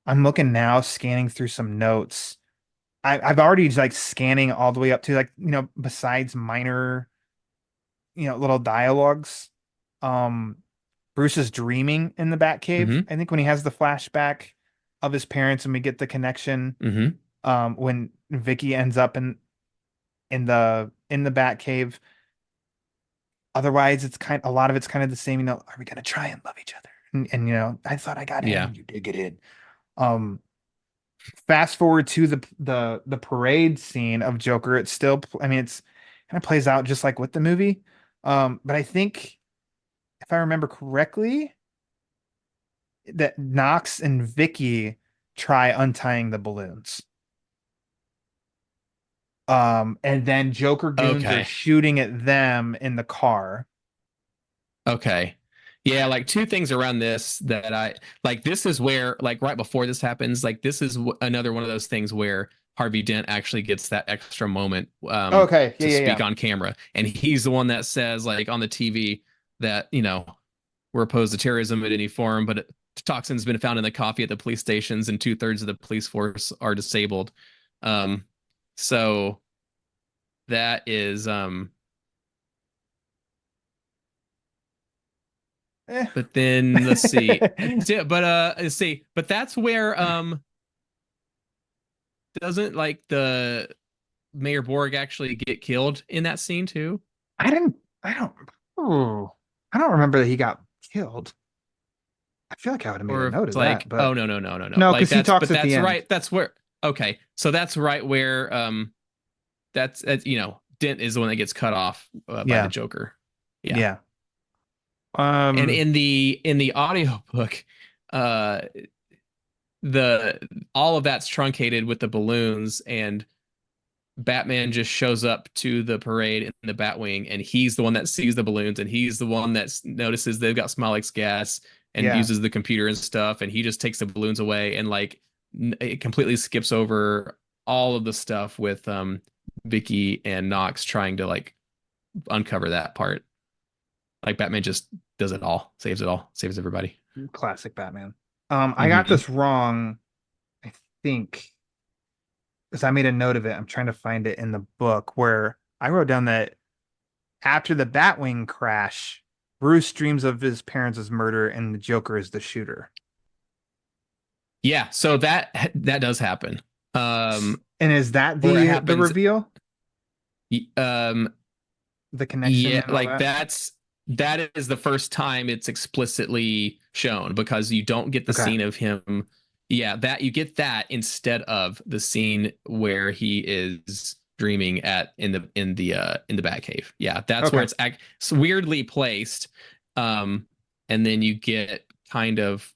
I'm looking now, scanning through some notes. I've already like scanning all the way up to, like, besides minor, little dialogues. Um, Bruce is dreaming in the Batcave. Hmm. I think when he has the flashback of his parents, and we get the connection, Hmm. when Vicky ends up in the Batcave. Otherwise, it's a lot of it's kind of the same. Are we gonna try and love each other? And I thought I got in, Yeah. and you did get in. Um, Fast forward to the parade scene of Joker. It's still, I mean, it's kind of plays out just like with the movie. But I think, if I remember correctly, that Knox and Vicky try untying the balloons. And then Joker goons are Okay. shooting at them in the car. Okay. Yeah, like two things around this that I like. This is where, like, right before this happens, like, this is another one of those things where Harvey Dent actually gets that extra moment Okay, yeah, to yeah, speak yeah, on camera. And he's the one that says, like, on the TV that, we're opposed to terrorism in any form, but toxins been found in the coffee at the police stations, and 2/3 of the police force are disabled. Um, so that is Eh. but then let's see. Let's see. But that's where doesn't, like, the Mayor Borg actually get killed in that scene too? I didn't. I don't. Oh, I don't remember that he got killed. I feel like I would have made a Or if note it's of that, like, oh but no, no, no, no, no. no, Like because he that's talks but at the that's end. right. That's where okay. So that's right where that's Dent is the one that gets cut off by the Yeah, Joker. Yeah. yeah. And Um, in the audiobook, uh the all of that's truncated with the balloons, and Batman just shows up to the parade in the Batwing, and he's the one that sees the balloons, and he's the one that notices they've got Smilex gas and yeah, uses the computer and stuff, and he just takes the balloons away, and, like, it completely skips over all of the stuff with Vicky and Knox trying to, like, uncover that part. Like, Batman just does it all, saves everybody. classic Batman. I got Hmm. this wrong, I think, because I made a note of it. I'm trying to find it in the book where I wrote down that after the Batwing crash, Bruce dreams of his parents' murder, and the Joker is the shooter. Yeah, so that does happen. And is that Or it the happens. reveal, Um, the connection Yeah, and all like that? that is the first time it's explicitly shown, because you don't get the Okay, scene of him. Yeah, that you get that instead of the scene where he is dreaming at in the Batcave. Yeah, that's where okay, it's weirdly placed. And then you get kind of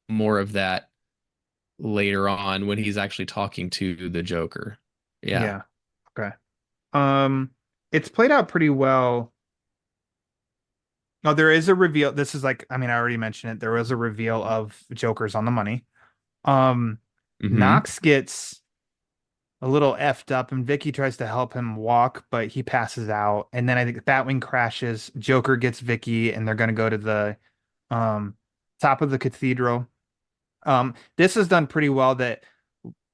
more of that later on when he's actually talking to the Joker. Yeah. yeah, okay. It's played out pretty well. Oh, there is a reveal. This is like, I mean, I already mentioned it. There was a reveal of Joker's on the money. Um, Hmm. Knox gets a little effed up, and Vicky tries to help him walk, but he passes out. And then I think Batwing crashes. Joker gets Vicky, and they're gonna go to the um top of the cathedral. This is done pretty well, that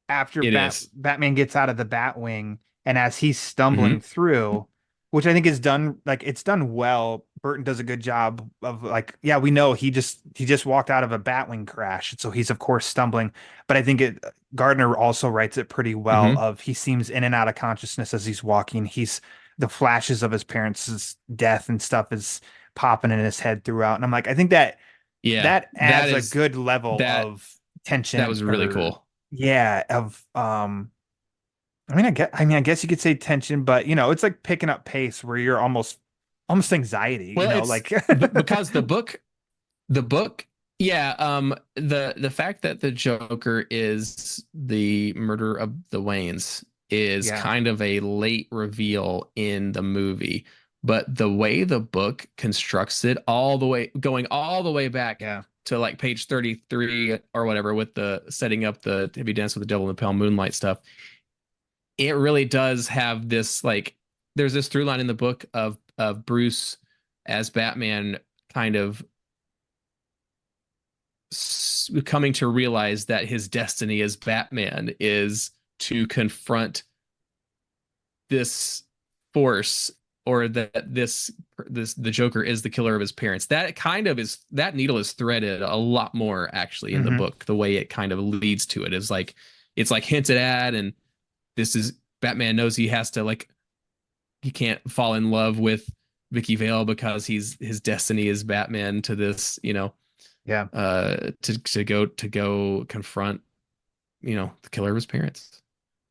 after It is. Batman gets out of the Batwing, and as he's Hmm. stumbling through, which I think is done like it's done well. Burton does a good job of like, yeah, we know he just walked out of a Batwing crash, so he's of course stumbling. But I think it Gardner also writes it pretty well. Hmm. Of he seems in and out of consciousness as he's walking. He's the flashes of his parents' death and stuff is popping in his head throughout, and I'm like, I think that Yeah, that that adds a is good level that of that tension was really or cool. yeah, of I guess you could say tension, but it's like picking up pace where you're almost anxiety, Well, it's like because the book, yeah, the fact that the Joker is the murderer of the Waynes is yeah, kind of a late reveal in the movie, but the way the book constructs it all the way going all the way back yeah, to like page 33 or whatever with the setting up the Have You Danced with the Devil in the Pale Moonlight stuff, it really does have this like there's this through line in the book of Bruce as Batman kind of coming to realize that his destiny as Batman is to confront this force or that this the Joker is the killer of his parents. That kind of is that needle is threaded a lot more actually in the hmm book. The way it kind of leads to it is like it's like hinted at, and this is Batman knows he has to like he can't fall in love with Vicky Vale because his destiny is Batman to this, yeah, to go confront, the killer of his parents.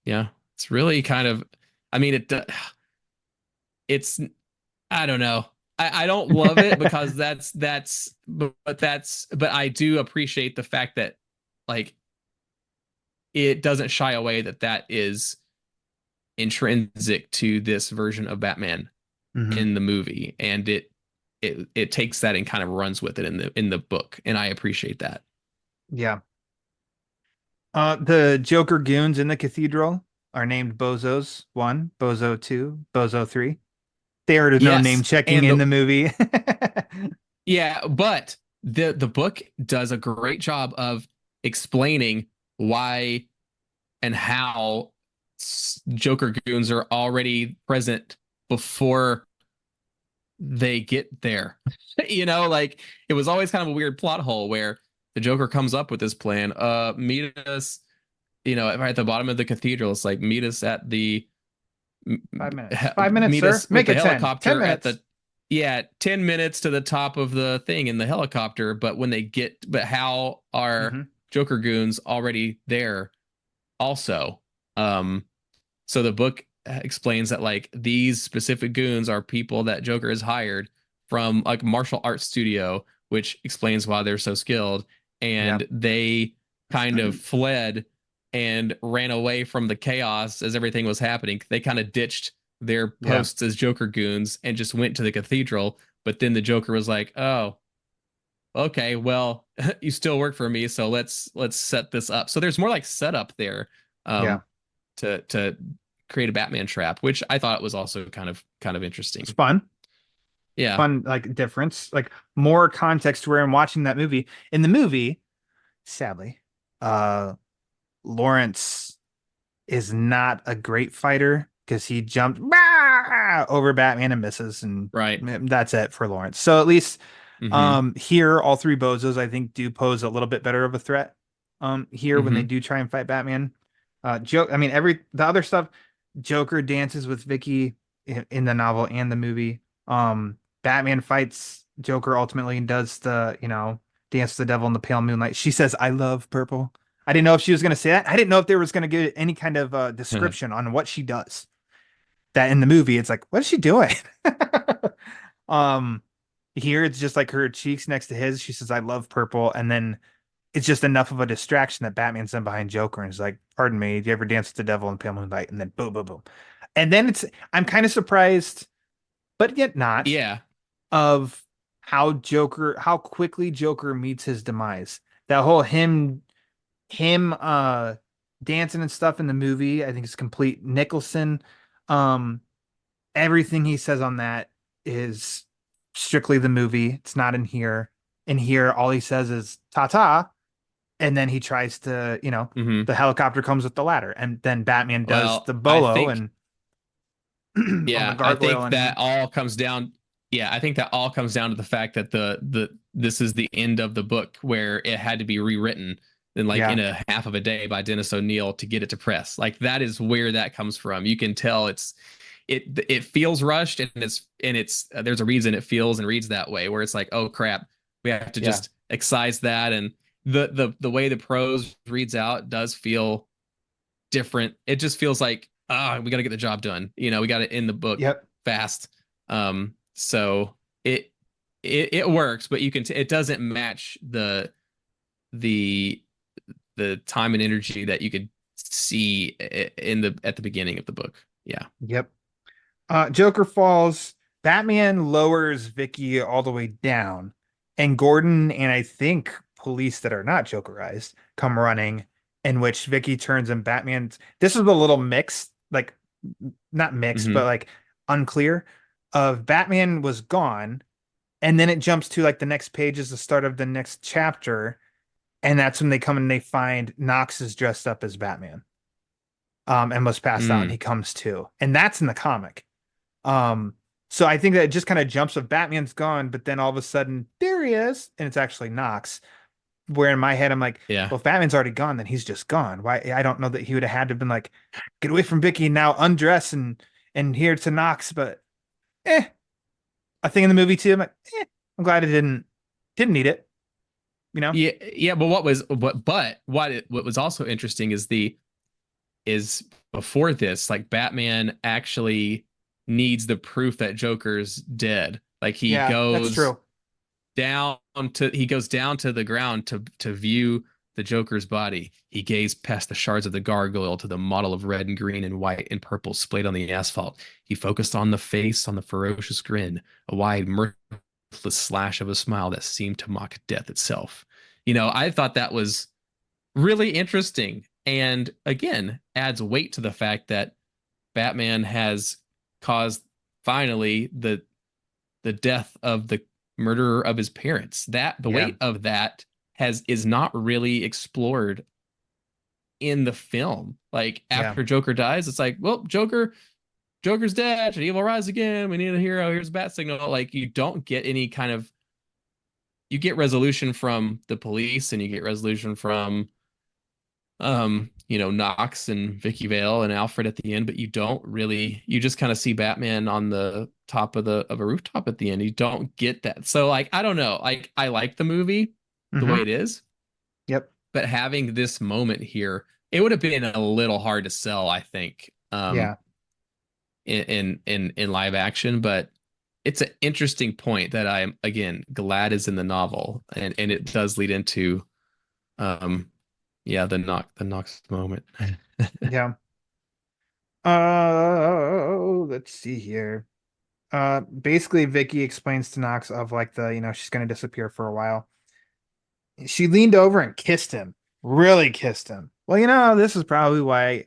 Yeah. It's really kind of I mean it's I don't know. I don't love it because but I do appreciate the fact that like it doesn't shy away that is intrinsic to this version of Batman hmm in the movie, and it takes that and kind of runs with it in the book, and I appreciate that. yeah. The Joker goons in the cathedral are named Bozos 1, Bozo 2, Bozo 3. There is no name Yes, checking and in the the movie. yeah, but the book does a great job of explaining why and how Joker goons are already present before they get there. Like it was always kind of a weird plot hole where the Joker comes up with this plan. Meet us, right at the bottom of the cathedral. It's like meet us at the 5 minutes. 5 minutes, meet sir. us with Make the it 10. 10 helicopter at minutes. the 10 minutes to the top of the thing in the helicopter. But how are hmm Joker goons already there also? Um, so the book explains that like these specific goons are people that Joker has hired from like martial arts studio, which explains why they're so skilled. Yeah. And they kind of fled and ran away from the chaos as everything was happening. They kind of ditched their Yeah. posts as Joker goons and just went to the cathedral. But then the Joker was like, "Oh, okay, well, you still work for me, so let's set this up." So there's more like setup there. Yeah. Um, to create a Batman trap, which I thought was also kind of It's interesting. fun. Yeah. Fun, like difference, like more context to where I'm watching that movie. In the movie, sadly, uh, Lawrence is not a great fighter because he jumped over Batman and misses, and Right. that's it for Lawrence. So at least Mm-hmm. here, all three Bozos I think do pose a little bit better of a threat. Here when they Mm-hmm. do try and fight Batman. Joke. I mean, the other stuff. Joker dances with Vicky in the novel and the movie. Batman fights Joker ultimately and does the dance to the devil in the pale moonlight. She says, "I love purple." I didn't know if she was going to say that. I didn't know if there was going to get any kind of description on what she does. That in the movie, it's like, what is she doing? um, Here it's just like her cheeks next to his. She says, "I love purple," and then it's just enough of a distraction that Batman's in behind Joker and is like, "Pardon me, do you ever dance with the devil in pale moonlight?" And then boom, boom, boom, and then I'm kind of surprised, but yet not, Yeah. of how quickly Joker meets his demise. That whole him dancing and stuff in the movie, I think is complete. Nicholson, um, everything he says on that is strictly the movie. It's not in here. In here, all he says is "ta ta," and then he tries to, Hmm. the helicopter comes with the ladder, and then Batman does Well, the I bolo think and on the yeah, I gargoyle think on that him. all comes down. Yeah, I think that all comes down to the fact that the this is the end of the book where it had to be rewritten in like Yeah, in a half of a day by Dennis O'Neil to get it to press. Like that is where that comes from. You can tell it feels rushed, and it's there's a reason it feels and reads that way, where it's like, oh crap, we have to yeah, just excise that. And the way the prose reads out does feel different. It just feels like, we got to get the job done. We got to end the book yep, fast. So it it works, but it doesn't match the the time and energy that you could see in the at the beginning of the book. Yeah. yep. Joker falls. Batman lowers Vicky all the way down, and Gordon and I think police that are not Jokerized come running, in which Vicky turns and Batman's. This is a little mixed, like not mixed, but Hmm. like unclear. Of Batman was gone, and then it jumps to like the next page is the start of the next chapter, and that's when they come and they find Knox is dressed up as Batman, and was passed out, and he Mm. comes to, and that's in the comic. Um, so I think that it just kind of jumps of Batman's gone, but then all of a sudden there he is, and it's actually Knox. Where in my head I'm like, Yeah. well, if Batman's already gone, then he's just gone. Why? I don't know that he would have had to have been like, get away from Vicky now, undress and here to Knox. But I think in the movie too, I'm like, I'm glad it didn't need it. You know? Yeah, yeah, but what was also interesting is is before this, like Batman actually needs the proof that Joker's dead. Like Yeah, that's true. down he goes down to the ground to view the Joker's body. He gazed past the shards of the gargoyle to the model of red and green and white and purple splayed on the asphalt. He focused on the face, on the ferocious grin, a wide, mirthless slash of a smile that seemed to mock death itself. I thought that was really interesting, and again adds weight to the fact that Batman has caused finally the death of the murderer of his parents. That the Yeah, weight of that has is not really explored in the film. Like yeah, after Joker dies, it's like, well, Joker's dead, should evil rise again, we need a hero, here's a bat signal. Like you don't get any kind of you get resolution from the police, and you get resolution from Knox and Vicky Vale and Alfred at the end, but you just kind of see Batman on the top of a rooftop at the end. You don't get that. So like I don't know. Like I like the movie the way mm-hmm. it is, Yep, but having this moment here, it would have been a little hard to sell, I think, yeah, in live action, but it's an interesting point that I'm again glad is in the novel, and it does lead into um yeah, the Knox moment. yeah. Let's see here. Basically, Vicky explains to Knox of like she's gonna disappear for a while. She leaned over and kissed him, really kissed him. Well, this is probably why.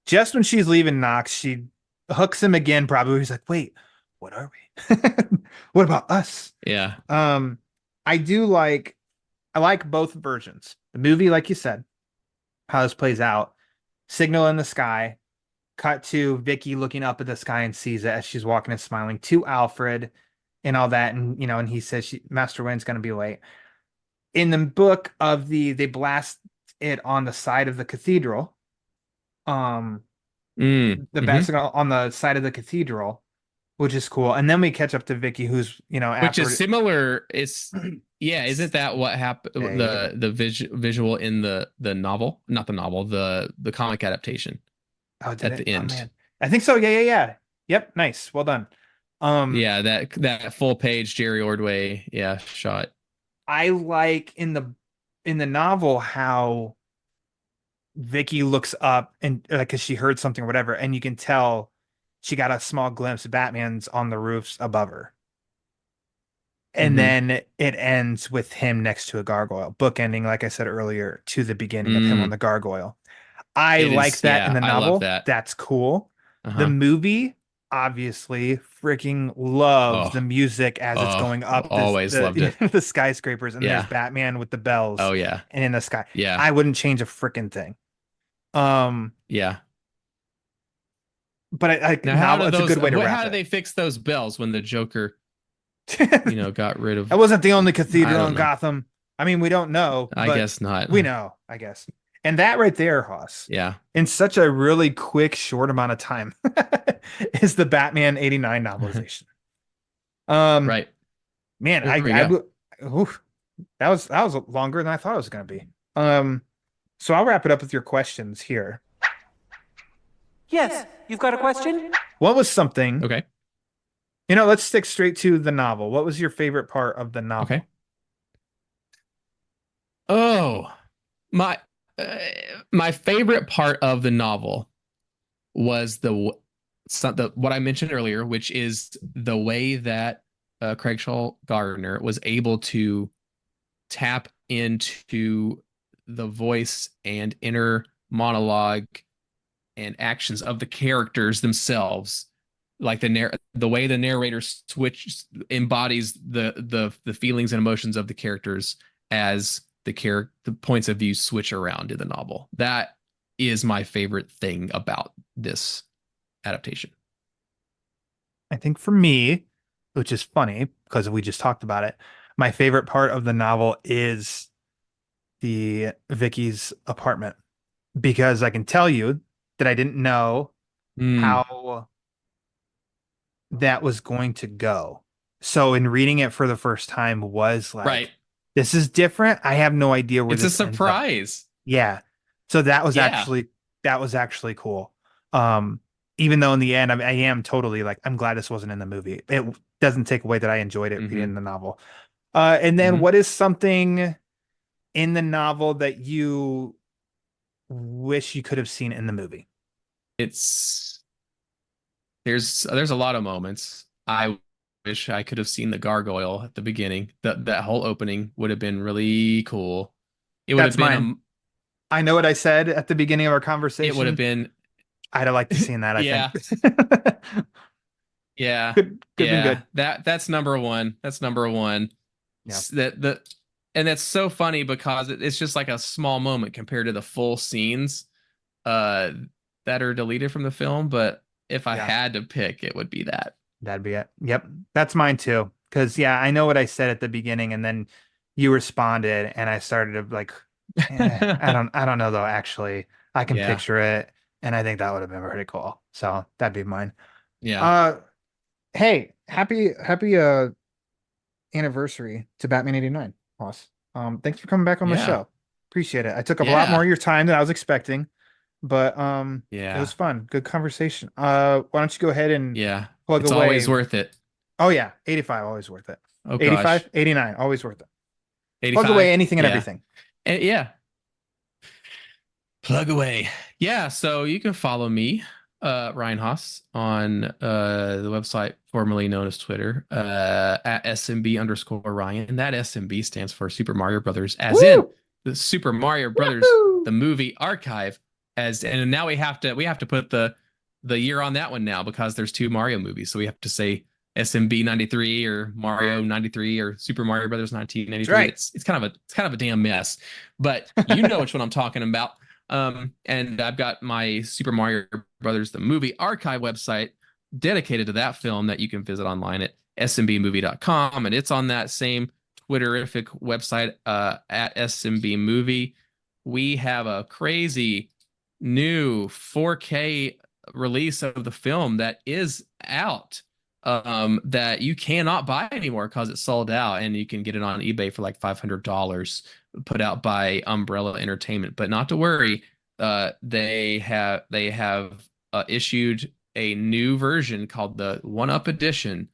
Just when she's leaving Knox, she hooks him again. Probably he's like, "Wait, what are we? What about us?" Yeah. Um, I do like, I like both versions. The movie, like you said, how this plays out. Signal in the sky. Cut to Vicky looking up at the sky and sees it as she's walking and smiling to Alfred and all that. And, and he says Master Wayne's going to be late. In the book of they blast it on the side of the cathedral. Um, Mm, the hmm. best on the side of the cathedral, which is cool. And then we catch up to Vicky, who's, Which is after similar. It's yeah. Isn't that what happened? say, The visual in the novel, not the novel, the comic adaptation oh, did at it? the Oh end. man. I think so. Yeah, yeah, yeah. Yep, nice. Well done. Um, Yeah, that full page Jerry Ordway, yeah, shot. I like in the novel how Vicky looks up and like because she heard something or whatever, and you can tell she got a small glimpse. Batman's on the roofs above her. And Hmm. then it ends with him next to a gargoyle, bookending, like I said earlier, to the beginning of him on Mm, the gargoyle. I it like is. that in Yeah, the I love novel. that. That's cool. The Uh-huh. movie, obviously freaking loves the Oh, music as it's oh, going up always loved it. the skyscrapers, and there's Yeah. Batman with the bells Oh yeah. and in the sky. Yeah. I wouldn't change a freaking thing. Um, Yeah. but Now, how novel, do it's a those? good way to How wrap do it. they fix those bells when the Joker, got rid That of? wasn't the only I cathedral don't in know. Gotham. I mean, we don't know, I but guess not. we know, I guess. And that right there, Hoss, Yeah. in such a really quick, short amount of time, is the Batman '89 novelization. Um, Right. man, There we go. oof, that was longer than I thought it was going to be. So I'll wrap it up with your questions here. Yes, you've got a question? What was something, Okay. let's stick straight to the novel. What was your favorite part of the novel? Okay. Oh, my uh, my favorite part of the novel was the what I mentioned earlier, which is the way that Craig Shaw Gardner was able to tap into the voice and inner monologue and actions of the characters themselves, like the way the narrator embodies the feelings and emotions of the characters as the points of view switch around in the novel. That is my favorite thing about this adaptation. I think for me, which is funny because we just talked about it, my favorite part of the novel is the Vicky's apartment because I can tell you that I didn't know Mm, how that was going to go. So in reading it for the first time was right. like, this is different. I have no idea where It's a this ends up. surprise. Yeah. So Yeah. that was actually cool. Even though in the end I am totally like I'm glad this wasn't in the movie. It doesn't take away that I enjoyed it Mm-hmm. reading the novel. And then Mm-hmm. what is something in the novel that you wish you could have seen in the movie? It's there's a lot of moments. I wish I could have seen the gargoyle at the beginning. That whole opening would have been really cool. It would That's have been mine. I know what I said at the beginning of our it would have conversation. been I'd have liked to seen that, I think. yeah. Yeah. Could have been Yeah. good. That's number one. That's number one. Yeah. And that's so funny because it's just like a small moment compared to the full scenes uh that are deleted from the film, but if I Yeah. had to pick, it would be that. That'd be it. Yep. That's mine too. Because yeah, I know what I said at the beginning, and then you responded, and I started to like, I don't know though. Actually, I can Yeah. picture it, and I think that would have been pretty cool. So that'd be mine. Yeah. Hey, happy anniversary to Batman '89, boss. Thanks for coming back on the Yeah. show. Appreciate it. I took up a lot Yeah. more of your time than I was expecting, but it Yeah. was fun. Good conversation. Why don't you go ahead and Yeah. plug It's away? always worth it. Oh yeah, 85 always worth it. Oh 85, gosh. 89 always worth it. 85. Plug away anything and Yeah. everything. Yeah. Plug away. Yeah. So you can follow me, Ryan Haas, on the website formerly known as Twitter, at SMB_Ryan. That SMB stands for Super Mario Brothers, as Woo! in the Super Mario Brothers, Woo-hoo! the movie archive. And now we have to put the year on that one now because there's two Mario movies. So we have to say SMB 93 or Mario 93 or Super Mario Brothers 1993. Right. It's kind of a damn mess, but you know which one I'm talking about. And I've got my Super Mario Brothers the movie archive website dedicated to that film that you can visit online at smbmovie.com, and it's on that same Twitterific website at smbmovie. We have a crazy new 4K release of the film that is out, that you cannot buy anymore because it's sold out, and you can get it on eBay for like $500, put out by Umbrella Entertainment. But not to worry, they have issued a new version called the 1-Up Edition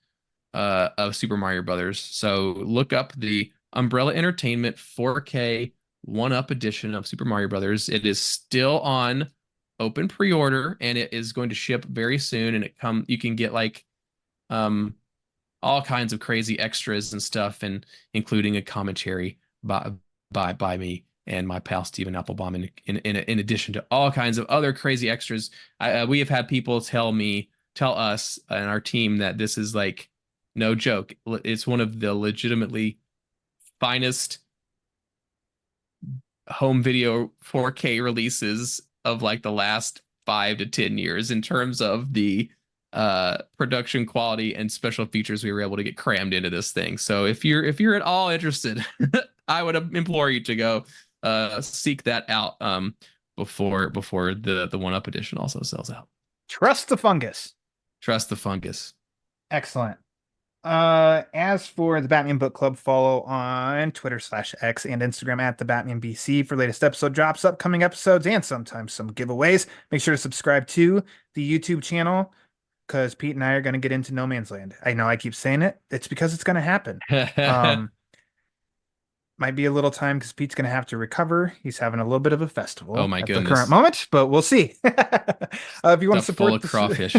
of Super Mario Brothers. So look up the Umbrella Entertainment 4K 1-Up Edition of Super Mario Brothers. It is still on open pre-order, and it is going to ship very soon. And you can get like all kinds of crazy extras and stuff, and including a commentary by me and my pal Stephen Applebaum, in addition to all kinds of other crazy extras. We have had people tell tell us and our team that this is like no joke. It's one of the legitimately finest home video 4K releases of like the last 5 to 10 years in terms of the production quality and special features we were able to get crammed into this thing. So if you're at all interested, I would implore you to go seek that out before the 1-up edition also sells out. Trust the fungus. Trust the fungus. Excellent. As for the Batman Book Club, follow on Twitter/X and Instagram at the Batman BC for latest episode drops, upcoming episodes, and sometimes some giveaways. Make sure to subscribe to the YouTube channel because Pete and I are going to get into No Man's Land. I know I keep saying it. It's because it's going to happen. Might be a little time because Pete's going to have to recover. He's having a little bit of a festival at the current moment, but we'll see. If you want to support full of crawfish.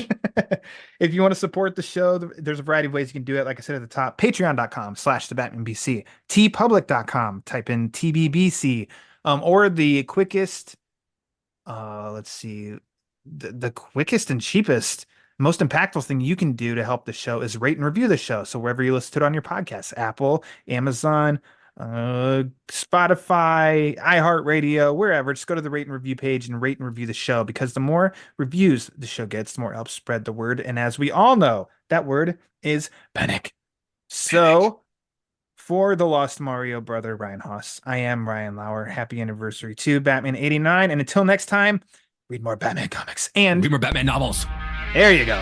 If you want to support the show, there's a variety of ways you can do it. Like I said at the top, patreon.com/thebatmanbc, tpublic.com, type in TBBC, or the quickest, let's see, the quickest and cheapest, most impactful thing you can do to help the show is rate and review the show. So wherever you listen to it on your podcasts, Apple, Amazon, Spotify, iHeartRadio, wherever, just go to the rate and review page and rate and review the show, because the more reviews the show gets, the more it helps spread the word. And as we all know, that word is panic. So for the lost Mario brother, Ryan Haas, I am Ryan Lauer. Happy anniversary to Batman 89. And until next time, read more Batman comics and read more Batman novels. There you go.